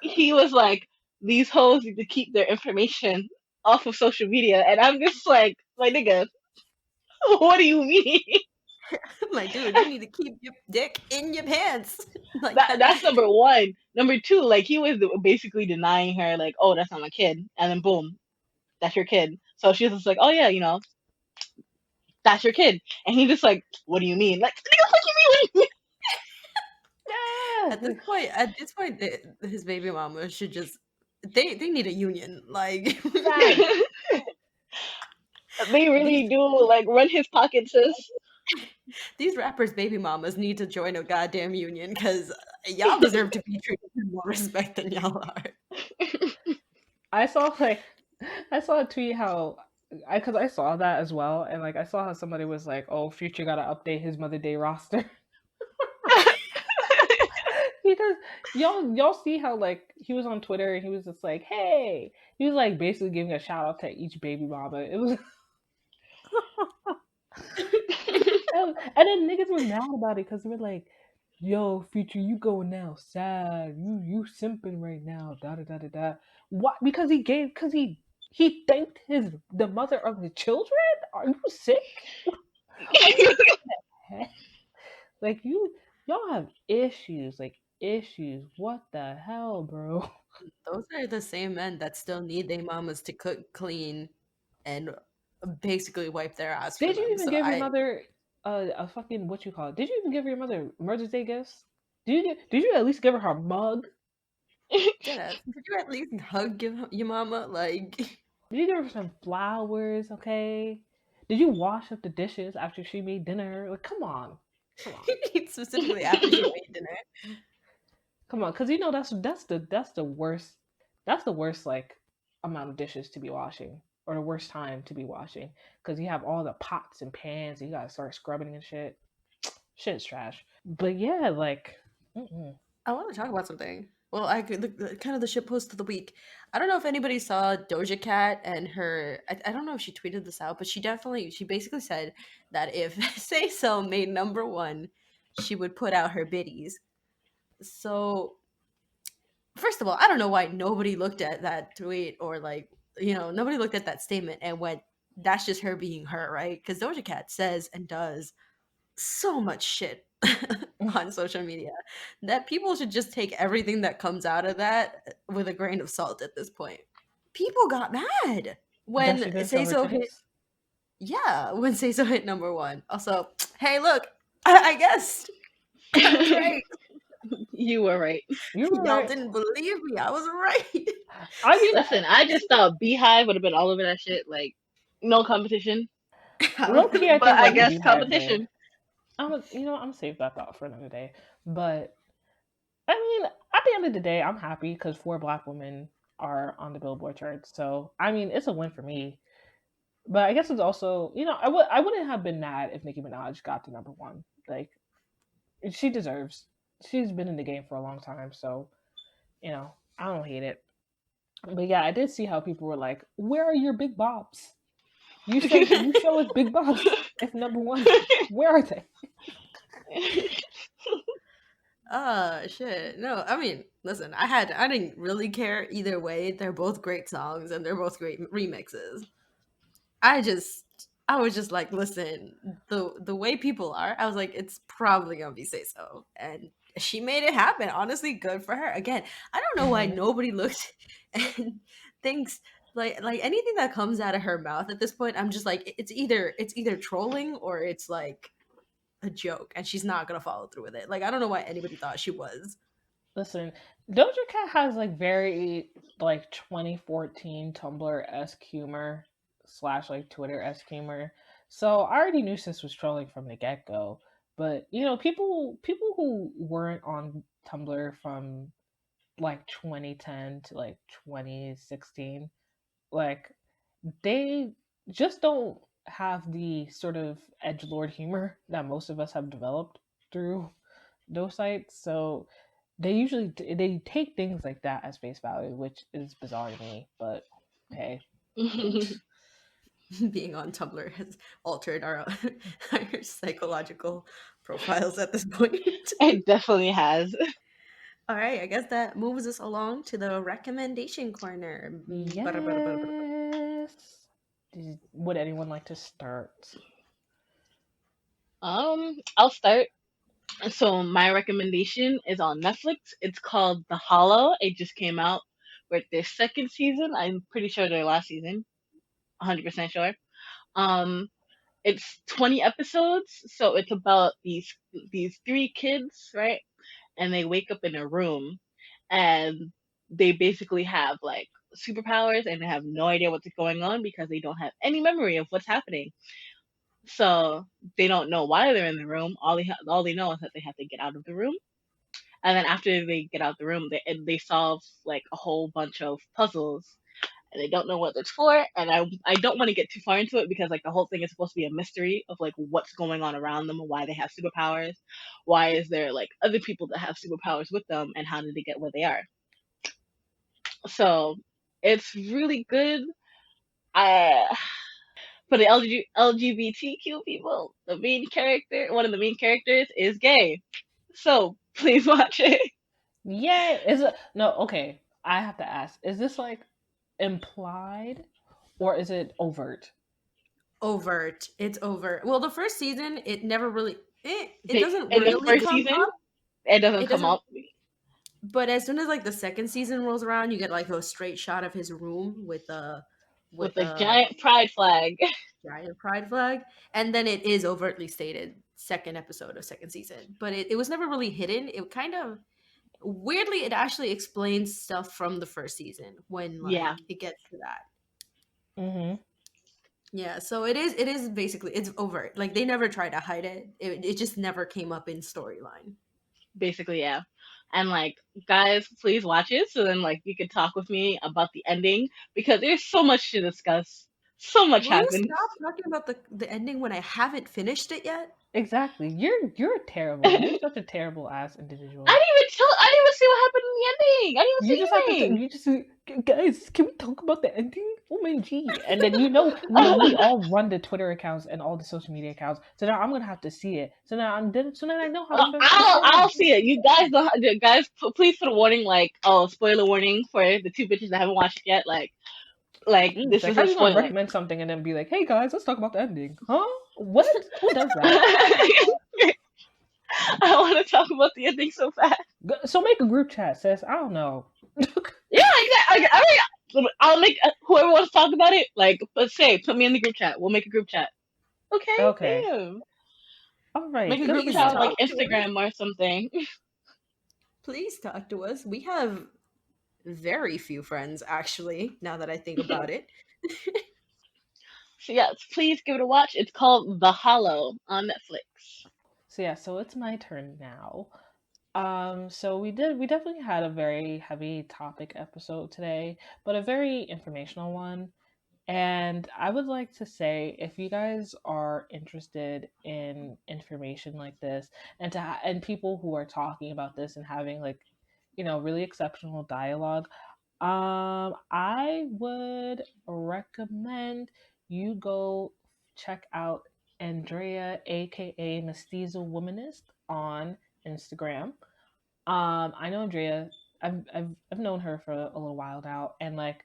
he was like, "These hoes need to keep their information off of social media," and I'm just like, "My nigga, what do you mean?" My dude, you need to keep your dick in your pants. Like that that. that's number one. Number two, like he was basically denying her, like, "Oh, that's not my kid," and then boom, that's your kid. So she's just like, "Oh yeah, that's your kid," and he just like, "What do you mean?" Like, nigga, what do you At Yeah, this point, his baby mama should just they need a union. Like facts. mean? They these really do like run his pocket, sis. these rappers' baby mamas need to join a goddamn union because y'all deserve to be treated with more respect than y'all are. I saw like I saw a tweet how because I saw that as well, and like I saw how somebody was like, "Oh, Future got to update his Mother Day roster." Because y'all see how like he was on Twitter and he was just like, "Hey," he was like basically giving a shout out to each baby mama. It was, and then niggas were mad about it because they were like, "Yo, Future, you going now sad? You simping right now? Da da da da da." What? Because he thanked the mother of his children. Are you sick? What the heck? Like y'all have issues, like issues. What the hell, bro? Those are the same men that still need their mamas to cook, clean, and basically wipe their ass for Did you them. even So give your I mother a fucking what you call it? Did you even give your mother Mother's Day gifts? Did you at least give her her mug? did it. Did you at least hug your mama? Like Did you give her some flowers? Okay. Did you wash up the dishes after she made dinner? Like, come on, come on, specifically after she made dinner. come on, because you know that's the worst like amount of dishes to be washing or the worst time to be washing because you have all the pots and pans and you gotta start scrubbing and shit. Shit's trash. But yeah, like, mm-mm. I want to talk about something. Well, I could kind of the shit post of the week. I don't know if anybody saw Doja Cat and her. I don't know if she tweeted this out, but she basically said that if Say So made number one, she would put out her biddies. So first of all, I don't know why nobody looked at that tweet or like nobody looked at that statement and went, "That's just her being her," right? Because Doja Cat says and does so much shit on social media that people should just take everything that comes out of that with a grain of salt at this point. People got mad That when she didn't show Say her So hit, titties. yeah, when Say So hit number one. Also, hey, look, I guessed. I was right. You were right. You were Y'all right. didn't believe me. I was right. I mean, Listen, I just thought Beehive would have been all over that shit. Like, no competition. low key, I But think I like the guess Beehive would. competition. I'm gonna save that thought for another day. But I mean, at the end of the day, I'm happy because 4 Black women are on the Billboard charts. So I mean, it's a win for me. But I guess it's also, I wouldn't have been mad if Nicki Minaj got to number one. Like she deserves. She's been in the game for a long time, so I don't hate it. But yeah, I did see how people were like, "Where are your big bobs? You show us big bobs if number one. Where are they?" Shit. No, I mean, listen, I didn't really care either way. They're both great songs and they're both great remixes. I was just like, listen, the way people are, I was like, it's probably gonna be Say So. And she made it happen. Honestly, good for her. Again, I don't know why Hmm. nobody looks and thinks like anything that comes out of her mouth at this point, I'm just like, it's either trolling or it's like a joke, and she's not gonna follow through with it. Like, I don't know why anybody thought she was. Listen, Doja Cat has like very like 2014 Tumblr esque humor slash like Twitter esque humor. So I already knew sis was trolling from the get go. But you know, people who weren't on Tumblr from like 2010 to like 2016, like they just don't have the sort of edge lord humor that most of us have developed through those sites. So they take things like that as face value, which is bizarre to me. But hey, Being on Tumblr has altered our psychological profiles at this point. It definitely has. All right, I guess that moves us along to the recommendation corner. yes. Would anyone like to start? I'll start. So my recommendation is on Netflix. It's called The Hollow. It just came out with their second season. I'm pretty sure their last season. 100% sure. Um, it's 20 episodes, so it's about these three kids, right? And they wake up in a room, and they basically have like superpowers, and they have no idea what's going on because they don't have any memory of what's happening. So they don't know why they're in the room. All they know is that they have to get out of the room, and then after they get out the room, they solve like a whole bunch of puzzles, and they don't know what it's for. And I don't want to get too far into it because like the whole thing is supposed to be a mystery of like what's going on around them, why they have superpowers, why is there like other people that have superpowers with them, and how did they get where they are. So it's really good. I For the LGBTQ people, one of the main characters is gay. So please watch it. Yay! Is it no? Okay, I have to ask: is this like implied or is it overt? Overt. It's overt. Well, the first season, it never really it They doesn't In the really first come season, up. it doesn't It come doesn't up. but as soon as like the second season rolls around, you get like a straight shot of his room With with a a giant pride flag. giant pride flag, and then it is overtly stated second episode of second season. But it was never really hidden. It kind of weirdly it actually explains stuff from the first season when Yeah, like it gets to that. Mm-hmm. Yeah, so it is basically it's overt. Like they never try to hide it. It just never came up in storyline. basically, yeah. And like, guys, please watch it so then like you could talk with me about the ending because there's so much to discuss. So much Will you happens. stop talking about the ending when I haven't finished it yet? Exactly. You're terrible. You're such a terrible ass individual. I didn't even see what happened in the ending. I didn't even You see just have to. anything. You just guys. Can we talk about the ending? Oh my g! And then we all run the Twitter accounts and all the social media accounts. So now I'm gonna have to see it. So then I know how to I'll feel. see it. You guys, please put a warning like, oh, spoiler warning for the two bitches that haven't watched it yet. Like Jeez, this like is how a you gonna spoiler. recommend something and then be like, "Hey guys, let's talk about the ending"? Huh? What? Who does that? I want to talk about the ending so fast. So make a group chat, sis. I don't know. Yeah, exactly. I'll make whoever wants to talk about it. Like, let's say, put me in the group chat. We'll make a group chat. Okay, Okay. damn. All right. Make a Good group for Please chat on you. like talk to us. Instagram or something. Please talk to us. We have very few friends, actually, now that I think about it. So yes, please give it a watch. It's called The Hollow on Netflix. So yeah, so it's my turn now. So we definitely had a very heavy topic episode today, but a very informational one. And I would like to say, if you guys are interested in information like this, and people who are talking about this and having like, really exceptional dialogue, I would recommend you go check out Andrea, aka Mestizo Womanist, on Instagram. I know Andrea. I've known her for a little while now, and like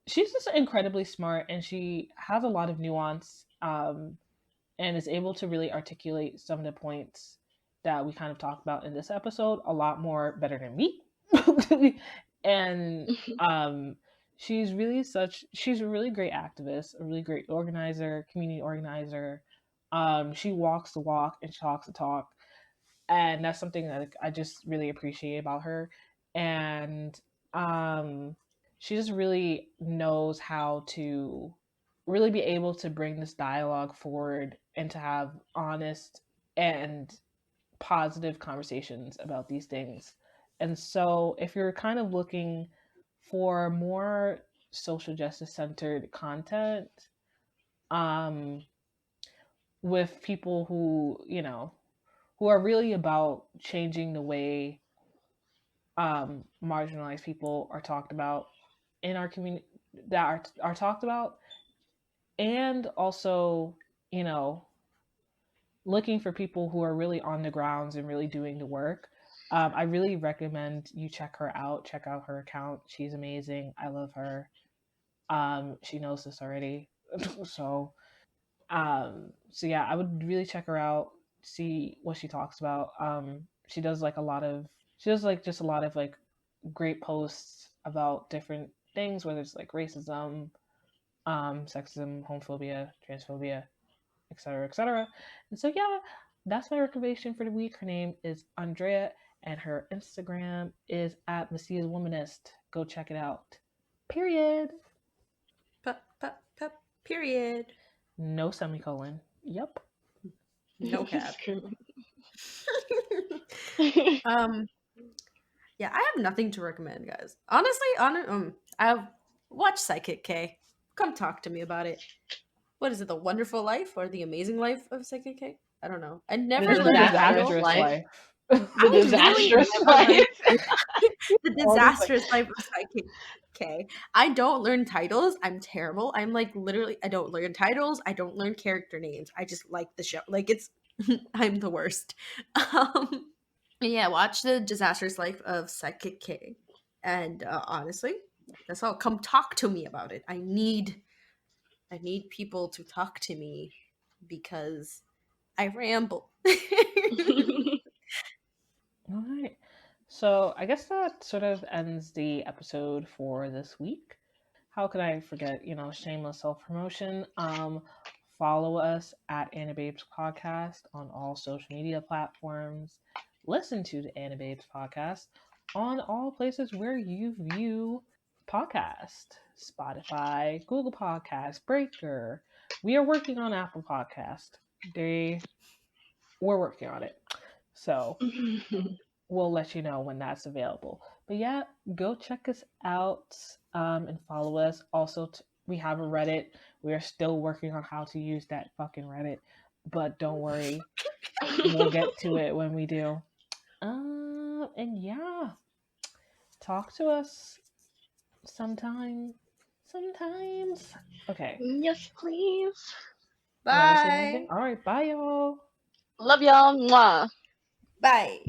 she's just incredibly smart, and she has a lot of nuance. And is able to really articulate some of the points that we kind of talked about in this episode a lot more better than me. And um, she's a really great activist, a really great organizer, community organizer. She walks the walk and talks the talk, and that's something that like, I just really appreciate about her. And um, she just really knows how to really be able to bring this dialogue forward and to have honest and positive conversations about these things. And so, if you're kind of looking for more social justice centered content, um, with people who, who are really about changing the way marginalized people are talked about in our community, that are talked about, and also, you know, looking for people who are really on the grounds and really doing the work. I really recommend you check her out. Check out her account. She's amazing. I love her. She knows this already. So yeah, I would really check her out, see what she talks about. She does like a lot of she does like just a lot of like great posts about different things, whether it's like racism, sexism, homophobia, transphobia, etc., etc. And so yeah, that's my recommendation for the week. Her name is Andrea, and her Instagram is at Messiah's Womanist. Go check it out. Period. Period. No semicolon. Yep. No cap. Screaming. um, yeah, I have nothing to recommend, guys. Honestly, I've watched Psychic K. Come talk to me about it. What is it, The Wonderful Life or The Amazing Life of Psychic K? I don't know. I The, never The the learned the disastrous title. disastrous life. life. The I literally disastrous never learned life. the All these like disastrous life of Psychic K. I don't learn titles. I'm terrible. I'm like literally, I don't learn titles. I don't learn character names. I just like the show. Like it's, I'm the worst. Um, yeah, watch the disastrous life of Psychic K. And honestly, that's all. Come talk to me about it. I need people to talk to me because I ramble. all right. So I guess that sort of ends the episode for this week. How could I forget, shameless self promotion? Follow us at AniBabes Podcast on all social media platforms. Listen to the AniBabes Podcast on all places where you view podcast. Spotify, Google Podcast, Breaker. We are working on Apple Podcast. We're working on it. So we'll let you know when that's available. But yeah, go check us out, and follow us. Also, we have a Reddit. We are still working on how to use that fucking Reddit, but don't worry, we'll get to it when we do. And yeah, talk to us sometime. Sometimes. Okay. Yes, please. Am I missing anything? Bye. All right. Bye, y'all. Love y'all. Mwah. Bye.